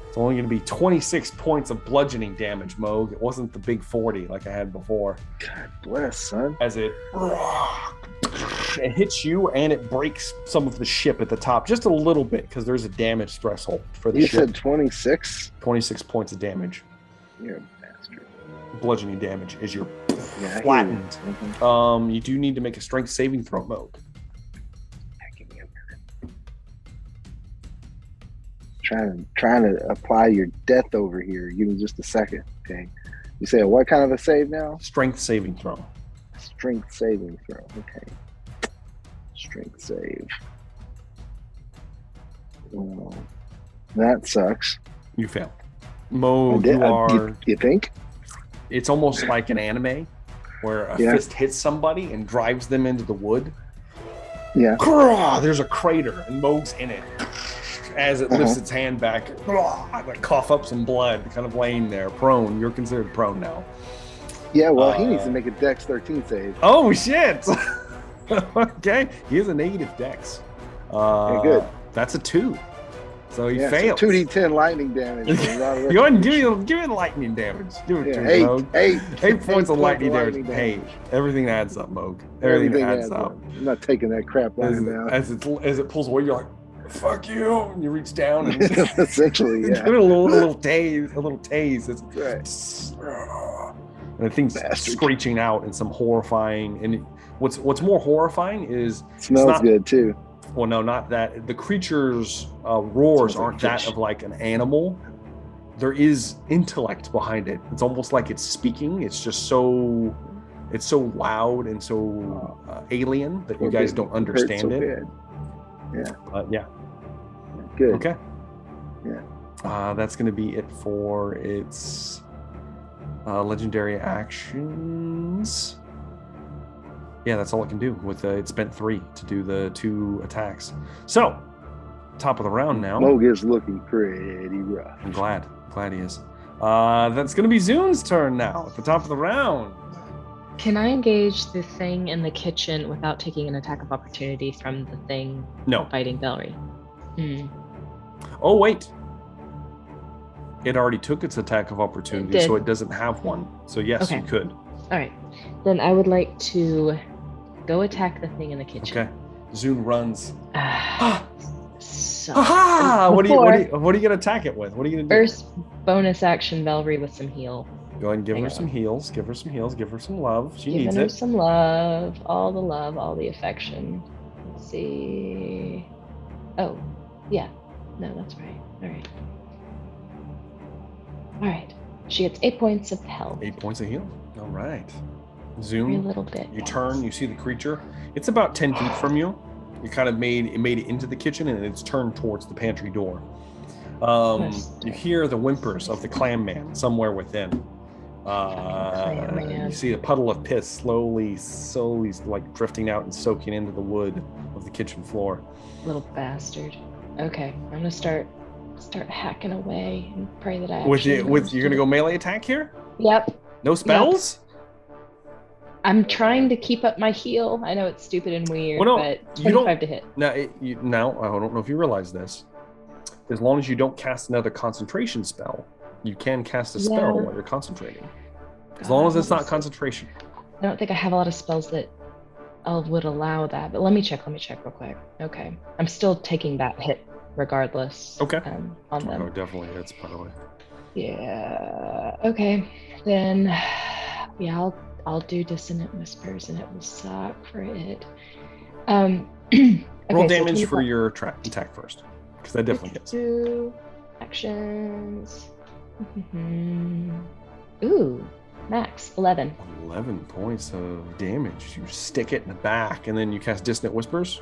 Speaker 1: It's only going to be 26 points of bludgeoning damage, Moog. It wasn't the big 40 like I had before.
Speaker 3: God bless, son.
Speaker 1: As it hits you and it breaks some of the ship at the top just a little bit because there's a damage threshold for the ship.
Speaker 3: You said 26?
Speaker 1: 26 points of damage.
Speaker 3: You're a bastard.
Speaker 1: Bludgeoning damage as you're
Speaker 3: Yeah,
Speaker 1: flattened.
Speaker 3: Mm-hmm.
Speaker 1: You do need to make a strength saving throw, Moog.
Speaker 3: Trying to apply your death over here. Give me just a second, okay? You say what kind of a save now?
Speaker 1: Strength saving throw.
Speaker 3: Strength saving throw. Okay. Strength save. Oh, that sucks.
Speaker 1: You fail. Moog,
Speaker 3: you think?
Speaker 1: It's almost like an anime where a fist hits somebody and drives them into the wood.
Speaker 3: Yeah.
Speaker 1: There's a crater and Moog's in it. As it lifts its hand back, like cough up some blood, kind of laying there, prone. You're considered prone now.
Speaker 3: Yeah, well, he needs to make a Dex 13 save.
Speaker 1: Oh, shit! Okay, he has a negative Dex.
Speaker 3: Good.
Speaker 1: That's a 2. So he fails.
Speaker 3: So 2d10 lightning damage.
Speaker 1: Go ahead and give me lightning damage. Give it to me, Moog. 8 points of lightning damage. Hey, everything adds up, Moog. Everything adds up.
Speaker 3: I'm not taking that crap lying down.
Speaker 1: As it pulls away, you're like, fuck you, and you reach down and
Speaker 3: essentially give
Speaker 1: it a little tase. It's
Speaker 3: right.
Speaker 1: And the thing's screeching out in some horrifying. And what's more horrifying is
Speaker 3: smells good too.
Speaker 1: Well, no, not that. The creature's roars aren't that of like an animal. There is intellect behind it. It's almost like it's speaking. It's just so loud and so alien that you guys don't understand it.
Speaker 3: Bad.
Speaker 1: Yeah.
Speaker 3: Good.
Speaker 1: Okay.
Speaker 3: Yeah.
Speaker 1: That's going to be it for its legendary actions. Yeah, that's all it can do. With it spent 3 to do the 2 attacks. So, top of the round now.
Speaker 3: Moog is looking pretty rough.
Speaker 1: I'm glad he is. That's going to be Zune's turn now at the top of the round.
Speaker 2: Can I engage the thing in the kitchen without taking an attack of opportunity from the thing fighting Velree?
Speaker 1: Oh, wait. It already took its attack of opportunity, so it doesn't have one. So yes, you could.
Speaker 2: All right. Then I would like to go attack the thing in the kitchen.
Speaker 1: Okay. Zune runs.
Speaker 2: So
Speaker 1: what are you going to attack it with? What are you going to do?
Speaker 2: First bonus action, Velree with some heal.
Speaker 1: Go ahead and give her some heals. Give her some heals. Give her some love. She needs it.
Speaker 2: Giving her some love. All the love, all the affection. Let's see. Oh, yeah. No, that's right. All right. She gets 8 points of health.
Speaker 1: 8 points of heal. All right. Zoom.
Speaker 2: A little bit.
Speaker 1: You turn. You see the creature. It's about 10 feet from you. You kind of made it into the kitchen, and it's turned towards the pantry door. You hear the whimpers of the clam man somewhere within. You see a puddle of piss slowly like drifting out and soaking into the wood of the kitchen floor.
Speaker 2: Little bastard. Okay, I'm gonna start hacking away and pray that I.
Speaker 1: You're gonna go melee attack here?
Speaker 2: Yep.
Speaker 1: No spells?
Speaker 2: Yep. I'm trying to keep up my heal. I know it's stupid and weird, but 25 to hit.
Speaker 1: Now, I don't know if you realize this. As long as you don't cast another concentration spell, you can cast a spell while you're concentrating. As long as it's not concentration.
Speaker 2: I don't think I have a lot of spells that would allow that, but let me check real quick. Okay. I'm still taking that hit regardless.
Speaker 1: Okay.
Speaker 2: On them.
Speaker 1: Oh, definitely hits, by the way.
Speaker 2: Yeah. Okay. Then, I'll do Dissonant Whispers, and it will suck for it. Okay,
Speaker 1: roll damage for your attack first, because that definitely hits.
Speaker 2: 2 actions. Ooh, max 11.
Speaker 1: 11 points of damage. You stick it in the back, and then you cast Dissonant Whispers.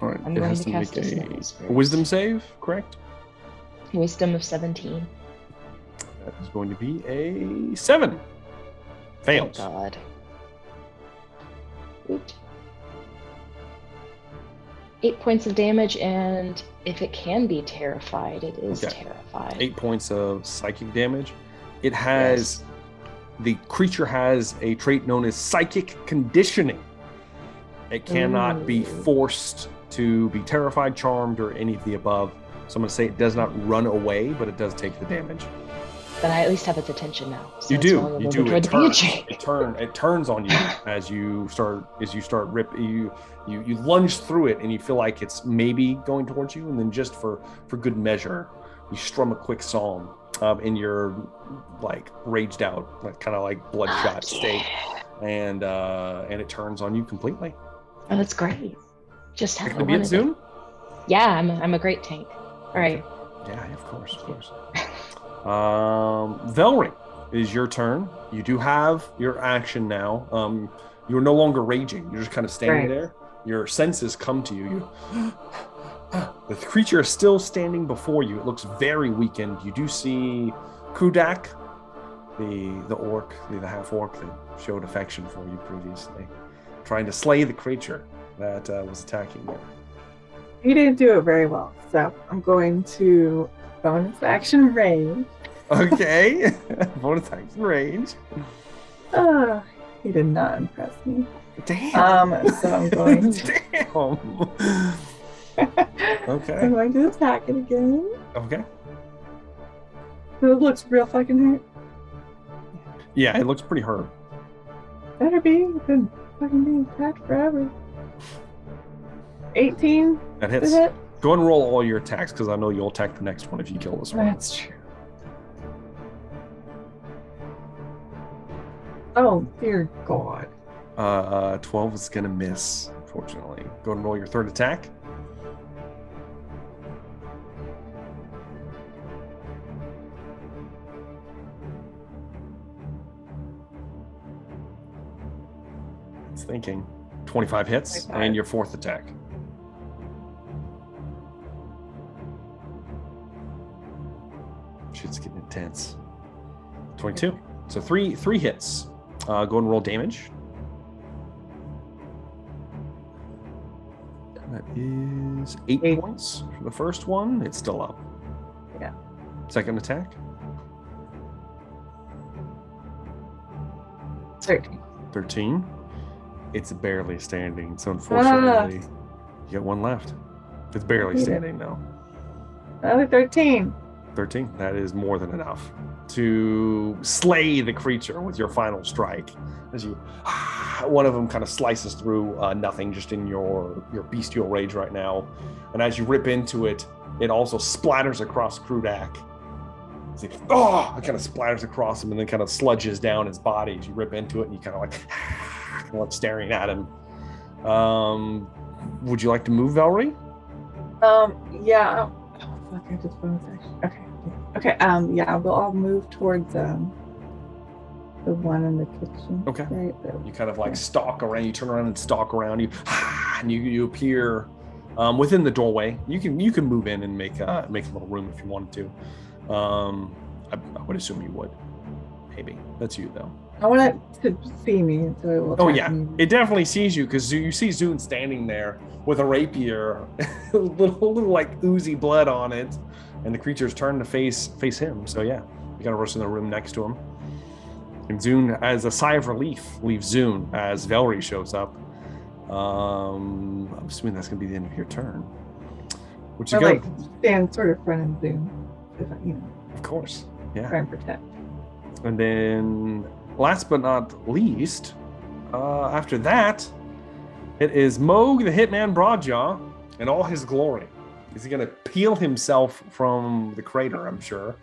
Speaker 1: All right, it has to make a wisdom save, correct?
Speaker 2: Wisdom of 17.
Speaker 1: That is going to be a 7. Fails.
Speaker 2: Oh God. Oops. 8 points of damage, and if it can be terrified, it is terrified.
Speaker 1: 8 points of psychic damage. It has the creature has a trait known as psychic conditioning. It cannot be forced to be terrified, charmed, or any of the above. So I'm going to say it does not run away, but it does take the damage.
Speaker 2: But I at least have its attention now. So
Speaker 1: You do. It turns on you as you start ripping. You lunge through it, and you feel like it's maybe going towards you, and then just for good measure, you strum a quick psalm in your like raged out, like kind of like bloodshot state, and it turns on you completely.
Speaker 2: Oh, that's great. Just how I
Speaker 1: wanted it soon.
Speaker 2: Yeah, I'm a great tank. All right.
Speaker 1: Yeah, of course. Velree, it is your turn. You do have your action now. You're no longer raging. You're just kind of standing there. Your senses come to you. The creature is still standing before you. It looks very weakened. You do see Krudak, the orc, the half orc that showed affection for you previously, trying to slay the creature that was attacking you.
Speaker 6: He didn't do it very well, so I'm going to bonus action rage.
Speaker 1: Okay, bonus action rage.
Speaker 6: He did not impress me.
Speaker 1: Damn.
Speaker 6: So I'm going to.
Speaker 1: Damn. Okay.
Speaker 6: I'm going to attack it again.
Speaker 1: Okay.
Speaker 6: It looks real fucking hurt.
Speaker 1: Yeah, it looks pretty hurt.
Speaker 6: Better be. I've been fucking being attacked forever. 18.
Speaker 1: That hits.
Speaker 6: Hit?
Speaker 1: Go ahead and roll all your attacks, because I know you'll attack the next one if you kill this one.
Speaker 6: That's true. Oh, dear God.
Speaker 1: 12 is going to miss, unfortunately. Go ahead and roll your third attack. It's thinking. 25 hits, 25. And your fourth attack. Shit's getting intense. 22. So three hits. Go ahead and roll damage. That is 8 points for the first one. It's still up.
Speaker 6: Yeah.
Speaker 1: Second attack. 13. It's barely standing. So unfortunately, you got one left. It's barely standing now.
Speaker 6: Another 13.
Speaker 1: 13. That is more than enough to slay the creature with your final strike. As you, one of them kind of slices through nothing, just in your bestial rage right now. And as you rip into it, it also splatters across Krudak. It kind of splatters across him and then kind of sludges down his body as you rip into it, and you kind of like staring at him. Would you like to move, Velree?
Speaker 6: Yeah. Oh, fuck, I just bonus action. Okay. Yeah, I'll move towards the one in the kitchen.
Speaker 1: Okay.
Speaker 6: Right there.
Speaker 1: You kind of like stalk around. You turn around and stalk around. You appear within the doorway. You can move in and make a little room if you wanted to. I would assume you would. Maybe that's you though.
Speaker 6: I want it to see me, so it will.
Speaker 1: Oh yeah, it definitely sees you, because you see Zune standing there with a rapier, little like oozy blood on it, and the creature's turned to face him. So yeah, you got to rush in the room next to him. And Zune, as a sigh of relief, leaves Zune as Velree shows up. I'm assuming that's gonna be the end of your turn. Which is good.
Speaker 6: Stand sort of front of Zune,
Speaker 1: Of course, yeah.
Speaker 6: Try and protect.
Speaker 1: And then, last but not least, after that, it is Moog the Hitman Broadjaw in all his glory. Is he going to peel himself from the crater, I'm sure?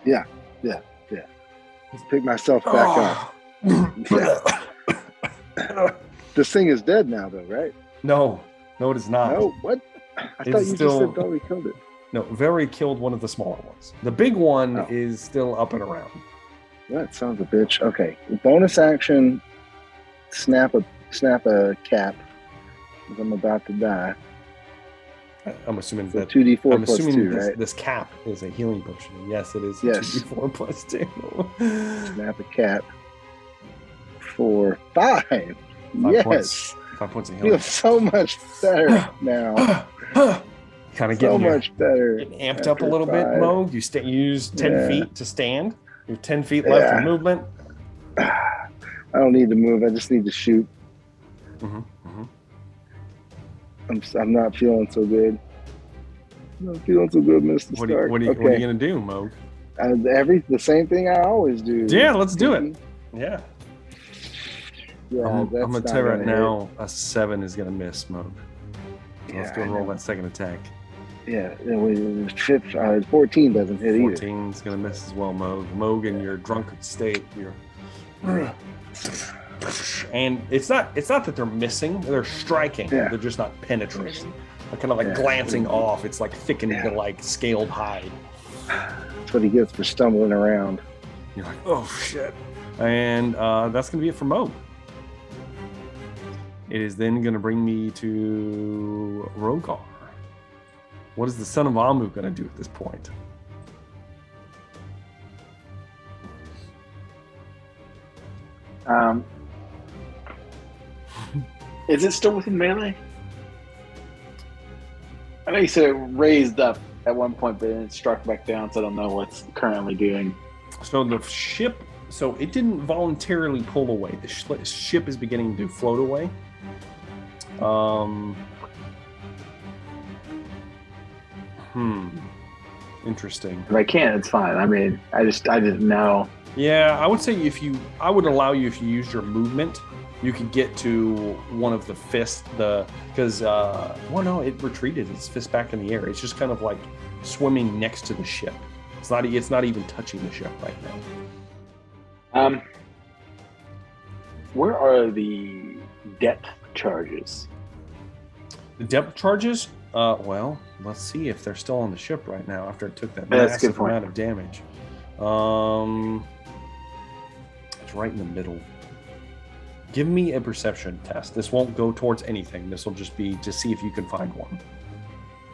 Speaker 3: Yeah. Let's pick myself back up. This thing is dead now, though, right?
Speaker 1: No, it is not.
Speaker 3: No, what? I thought you just said we killed it.
Speaker 1: No, Velree killed one of the smaller ones. The big one is still up and around.
Speaker 3: That sounds a bitch. Okay, bonus action. Snap a cap. Because I'm about to die.
Speaker 1: I'm assuming
Speaker 3: so
Speaker 1: that
Speaker 3: 2d4
Speaker 1: I'm
Speaker 3: plus
Speaker 1: assuming
Speaker 3: 2, right?
Speaker 1: This cap is a healing potion. And yes, it is.
Speaker 3: Yes.
Speaker 1: 2d4 plus 2.
Speaker 3: Snap a cap for 5.
Speaker 1: 5
Speaker 3: yes.
Speaker 1: Points. 5 points of
Speaker 3: I
Speaker 1: healing.
Speaker 3: feel so much better now.
Speaker 1: Kind of
Speaker 3: So
Speaker 1: getting
Speaker 3: much better.
Speaker 1: getting amped up a
Speaker 3: after
Speaker 1: little bit,
Speaker 3: 5.
Speaker 1: Moog. You use 10
Speaker 3: Yeah.
Speaker 1: feet to stand. You have 10 feet left of movement.
Speaker 3: I don't need to move. I just need to shoot. I'm not feeling so good. I'm not feeling so good, Mr. Stark.
Speaker 1: What are you gonna do, Moog?
Speaker 3: The same thing I always do.
Speaker 1: Yeah, let's do it. Yeah.
Speaker 3: Yeah,
Speaker 1: I'm
Speaker 3: that's
Speaker 1: gonna
Speaker 3: not
Speaker 1: tell you right
Speaker 3: hit.
Speaker 1: now, a 7 is gonna miss, Moog. So let's go
Speaker 3: I
Speaker 1: roll
Speaker 3: know.
Speaker 1: that second attack.
Speaker 3: Yeah, 14 doesn't hit either.
Speaker 1: 14 is gonna miss as well, Moog. Moog, in your drunken state, and it's not that they're missing; they're striking.
Speaker 3: Yeah.
Speaker 1: They're just not penetrating. They're kind of like glancing off. It's like thickened to like scaled hide.
Speaker 3: That's what he gets for stumbling around.
Speaker 1: You're like, oh shit, and that's gonna be it for Moog. It is then gonna bring me to Rogar. What is the son of Amu gonna do at this point?
Speaker 4: Is it still within melee? I know you said it raised up at one point, but then it struck back down, so I don't know what's currently doing.
Speaker 1: So the ship, so it didn't voluntarily pull away. The ship is beginning to float away. Interesting.
Speaker 4: If I can, it's fine. I mean, I didn't know.
Speaker 1: Yeah, I would say I would allow you, if you used your movement, you could get to one of the fists, because no, it retreated its fist back in the air. It's just kind of like swimming next to the ship. It's not even touching the ship right now.
Speaker 4: Where are the depth charges?
Speaker 1: The depth charges, well, let's see if they're still on the ship right now after it took that
Speaker 4: That's a good
Speaker 1: massive
Speaker 4: point.
Speaker 1: amount of damage. It's right in the middle. Give me a perception test. This won't go towards anything. This will just be to see if you can find one.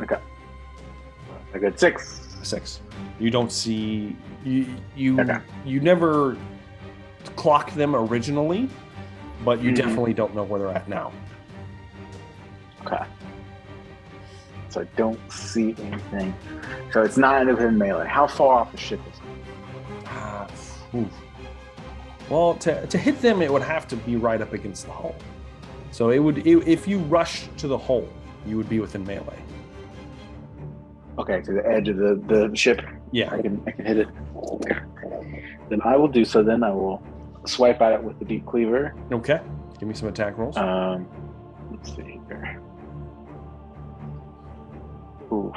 Speaker 4: Okay. I got 6.
Speaker 1: 6. You don't see you
Speaker 4: Okay.
Speaker 1: you never clocked them originally, but you definitely don't know where they're at now.
Speaker 4: Okay. So I don't see anything. So it's not within melee. How far off the ship is it?
Speaker 1: Oof. Well, to hit them, it would have to be right up against the hull. So if you rushed to the hull, you would be within melee.
Speaker 4: Okay, to the edge of the ship.
Speaker 1: Yeah.
Speaker 4: I can hit it. Okay. Then I will do so. Then I will swipe at it with the deep cleaver.
Speaker 1: Okay. Give me some attack rolls.
Speaker 4: Let's see here. Oof.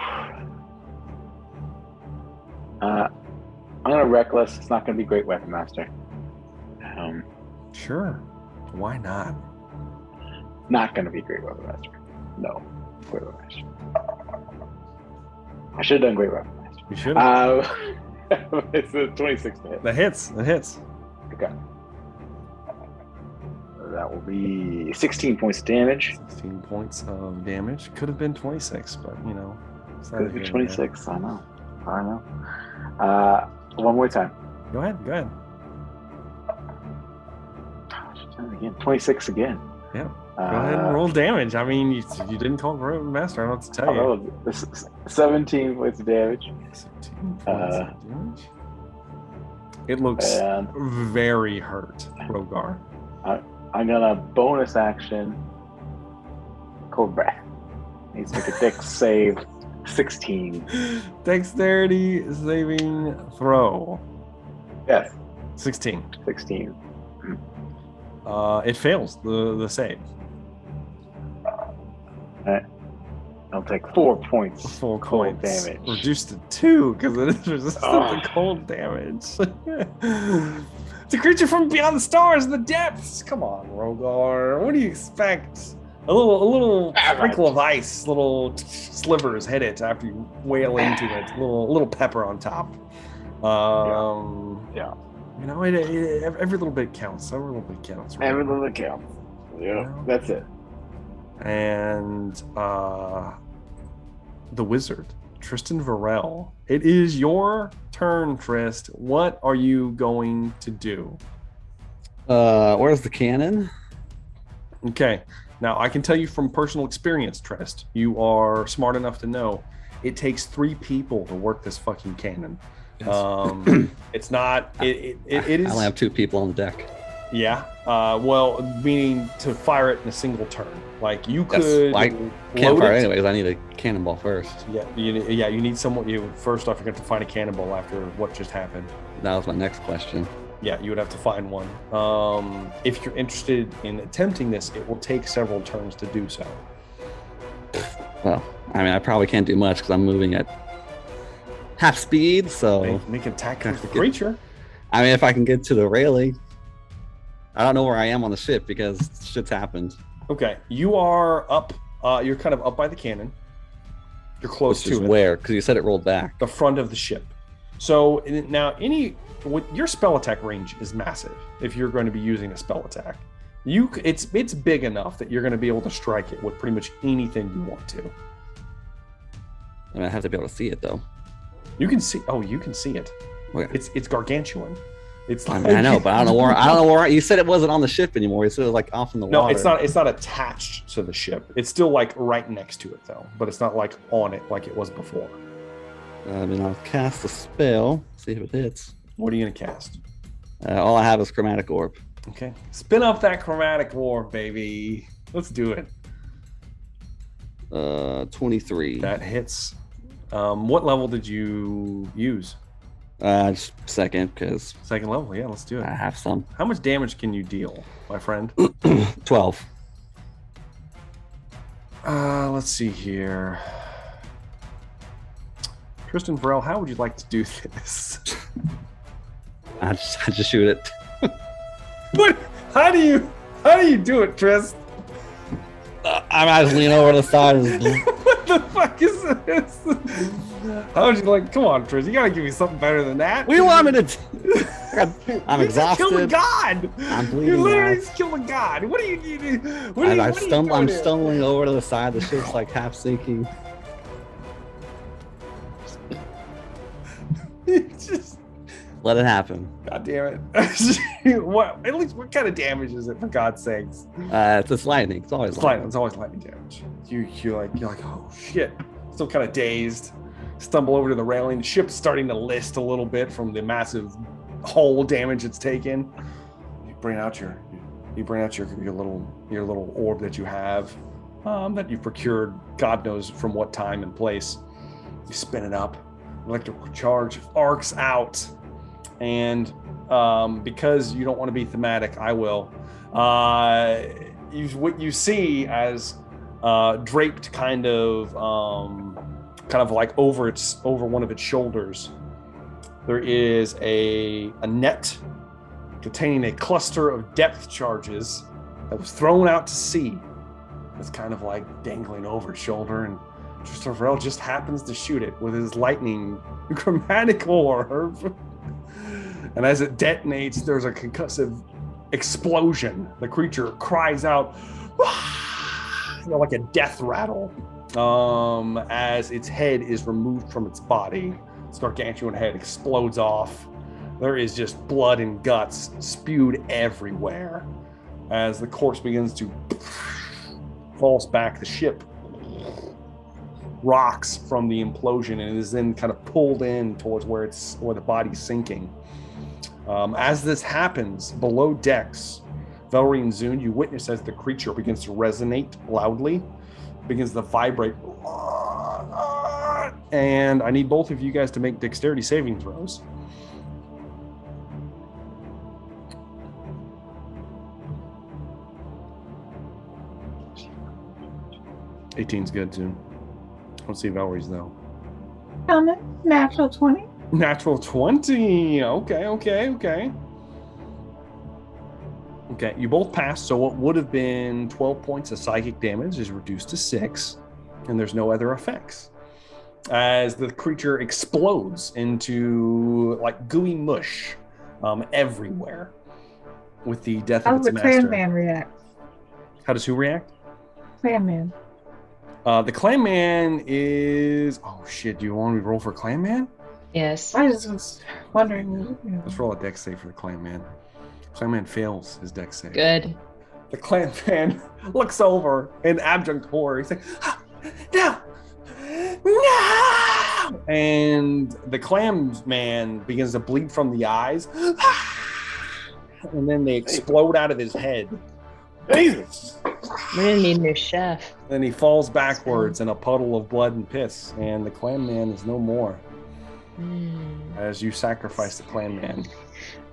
Speaker 4: I'm gonna reckless. It's not gonna be great weapon master.
Speaker 1: Sure. Why not?
Speaker 4: Not gonna be great weapon master. No, great weapon master. I should have done great weapon master.
Speaker 1: You should have.
Speaker 4: It's a 26 to hit.
Speaker 1: That hits.
Speaker 4: Okay. That will be 16 points of damage.
Speaker 1: 16 points of damage. Could have been 26, but it's not
Speaker 4: Could have been
Speaker 1: even
Speaker 4: 26. I know. One more time.
Speaker 1: Go ahead.
Speaker 4: Again, 26 again.
Speaker 1: Yeah. Go ahead and roll damage. I mean, you didn't call Great Master. I don't know what to tell you.
Speaker 4: This is 17 points of damage.
Speaker 1: 17 points of damage. It looks very hurt, Rogar.
Speaker 4: I'm gonna bonus action. Cold breath. Needs to make a dex save. 16.
Speaker 1: Dexterity saving throw.
Speaker 4: Yes.
Speaker 1: 16.
Speaker 4: 16.
Speaker 1: It fails the save.
Speaker 4: Alright. I'll take 4 points.
Speaker 1: 4
Speaker 4: cold
Speaker 1: points.
Speaker 4: damage.
Speaker 1: Reduced to 2 because it is resistant to cold damage. It's a creature from beyond the stars and the depths. Come on, Rogar. What do you expect? A little sprinkle of ice, little slivers hit it after you wail into it. A little pepper on top.
Speaker 4: Yeah.
Speaker 1: Every little bit counts. Every little bit counts.
Speaker 4: Every little bit counts. Yeah, that's it.
Speaker 1: And the wizard, Tristan Varel. It is your turn, Trist. What are you going to do?
Speaker 5: Where's the cannon?
Speaker 1: Okay. Now, I can tell you from personal experience, Trest, you are smart enough to know it takes 3 people to work this fucking cannon.
Speaker 5: Yes.
Speaker 1: It's not. It is.
Speaker 5: I only have 2 people on the deck.
Speaker 1: Yeah. Well, meaning to fire it in a single turn. Like you could.
Speaker 5: I can't fire anyways. I need a cannonball first.
Speaker 1: Yeah. You need someone. First off, you're going to have to find a cannonball after what just happened.
Speaker 5: That was my next question.
Speaker 1: Yeah, you would have to find one. If you're interested in attempting this, it will take several turns to do so.
Speaker 5: Well, I mean, I probably can't do much because I'm moving at half speed. So
Speaker 1: make an attack with the creature.
Speaker 5: I mean, if I can get to the railing. I don't know where I am on the ship because shit's happened.
Speaker 1: Okay, you are up. You're kind of up by the cannon. You're close to it.
Speaker 5: Where? Because you said it rolled back.
Speaker 1: The front of the ship. So now, your spell attack range is massive. If you're going to be using a spell attack, it's big enough that you're going to be able to strike it with pretty much anything you want to.
Speaker 5: I mean, I have to be able to see it though.
Speaker 1: You can see. Oh, you can see it.
Speaker 5: Okay.
Speaker 1: It's gargantuan. It's
Speaker 5: I mean, I know, but I don't know where. You said it wasn't on the ship anymore. You said it was like off in the water.
Speaker 1: No, it's not attached to the ship. It's still like right next to it though, but it's not like on it like it was before.
Speaker 5: I mean, I'll cast a spell. See if it hits.
Speaker 1: What are you gonna cast?
Speaker 5: All I have is Chromatic Orb.
Speaker 1: Okay, spin up that Chromatic Orb, baby. Let's do it.
Speaker 5: 23.
Speaker 1: That hits. What level did you use?
Speaker 5: Just second, because
Speaker 1: second level. Yeah, let's do it.
Speaker 5: I have some.
Speaker 1: How much damage can you deal, my friend?
Speaker 5: 12.
Speaker 1: Let's see here. Tristan Varel, how would you like to do this?
Speaker 5: I just shoot it.
Speaker 1: What? How do you do it, Tris?
Speaker 5: I just lean over the side.
Speaker 1: What the fuck is this? How would you like? Come on, Tris. You gotta give me something better than that.
Speaker 5: What do you want me to do? I'm exhausted.
Speaker 1: You killed a god.
Speaker 5: I'm bleeding.
Speaker 1: You literally just killed a god. What are you doing?
Speaker 5: I'm stumbling over to the side. The ship's like half sinking.
Speaker 1: Just
Speaker 5: let it happen.
Speaker 1: God damn it! What? At least what kind of damage is it? For God's sakes!
Speaker 5: It's lightning. It's always lightning.
Speaker 1: It's always lightning damage. You're like, oh shit! Still kind of dazed. Stumble over to the railing. The ship's starting to list a little bit from the massive hull damage it's taken. You bring out your little orb that you have, that you procured, God knows from what time and place. You spin it up. Electrical charge arcs out, and because you don't want to be thematic, I will. What you see as draped kind of like over one of its shoulders, there is a net containing a cluster of depth charges that was thrown out to sea. It's kind of like dangling over its shoulder, and Tristan Varel just happens to shoot it with his lightning chromatic orb. And as it detonates, there's a concussive explosion. The creature cries out, like a death rattle, as its head is removed from its body. Its gargantuan head explodes off. There is just blood and guts spewed everywhere as the corpse begins to falls back. The ship rocks from the implosion and is then kind of pulled in towards where the body's sinking. As this happens, below decks, Velree and Zune, you witness as the creature begins to resonate loudly, begins to vibrate. And I need both of you guys to make dexterity saving throws. '18's good, Zune. I don't see Velree's though.
Speaker 6: Natural 20.
Speaker 1: Natural 20. Okay. Okay, you both passed, so what would have been 12 points of psychic damage is reduced to 6, and there's no other effects. As the creature explodes into like gooey mush everywhere with the death of its master.
Speaker 6: How does the clan man react?
Speaker 1: How does who react?
Speaker 6: Clan man.
Speaker 1: The clan man is... Oh shit, do you want me to roll for clan man?
Speaker 2: Yes.
Speaker 6: I just was wondering.
Speaker 1: Let's roll a dex save for the clan man. Clan man fails his dex save.
Speaker 2: Good.
Speaker 1: The clan man looks over in abject horror. He's like, no! No! And the clam man begins to bleed from the eyes. And then they explode out of his head.
Speaker 4: Jesus!
Speaker 2: We're gonna need a new chef.
Speaker 1: Then he falls backwards in a puddle of blood and piss, and the clam man is no more. As you sacrifice the clan man.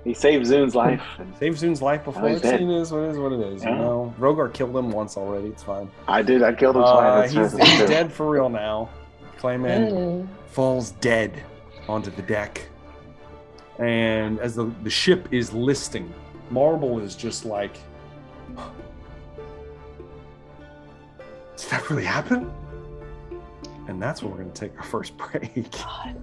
Speaker 4: He saved Zune's life.
Speaker 1: Save Zune's life before
Speaker 4: he's
Speaker 1: it's
Speaker 4: dead.
Speaker 1: seen is what it is.
Speaker 4: Yeah.
Speaker 1: You know, Rogar killed him once already. It's fine.
Speaker 4: I did. I killed him twice.
Speaker 1: He's dead for real now. Clayman falls dead onto the deck, and as the ship is listing, Marble is just like, did that really happen? And that's when we're going to take our first break.
Speaker 2: God.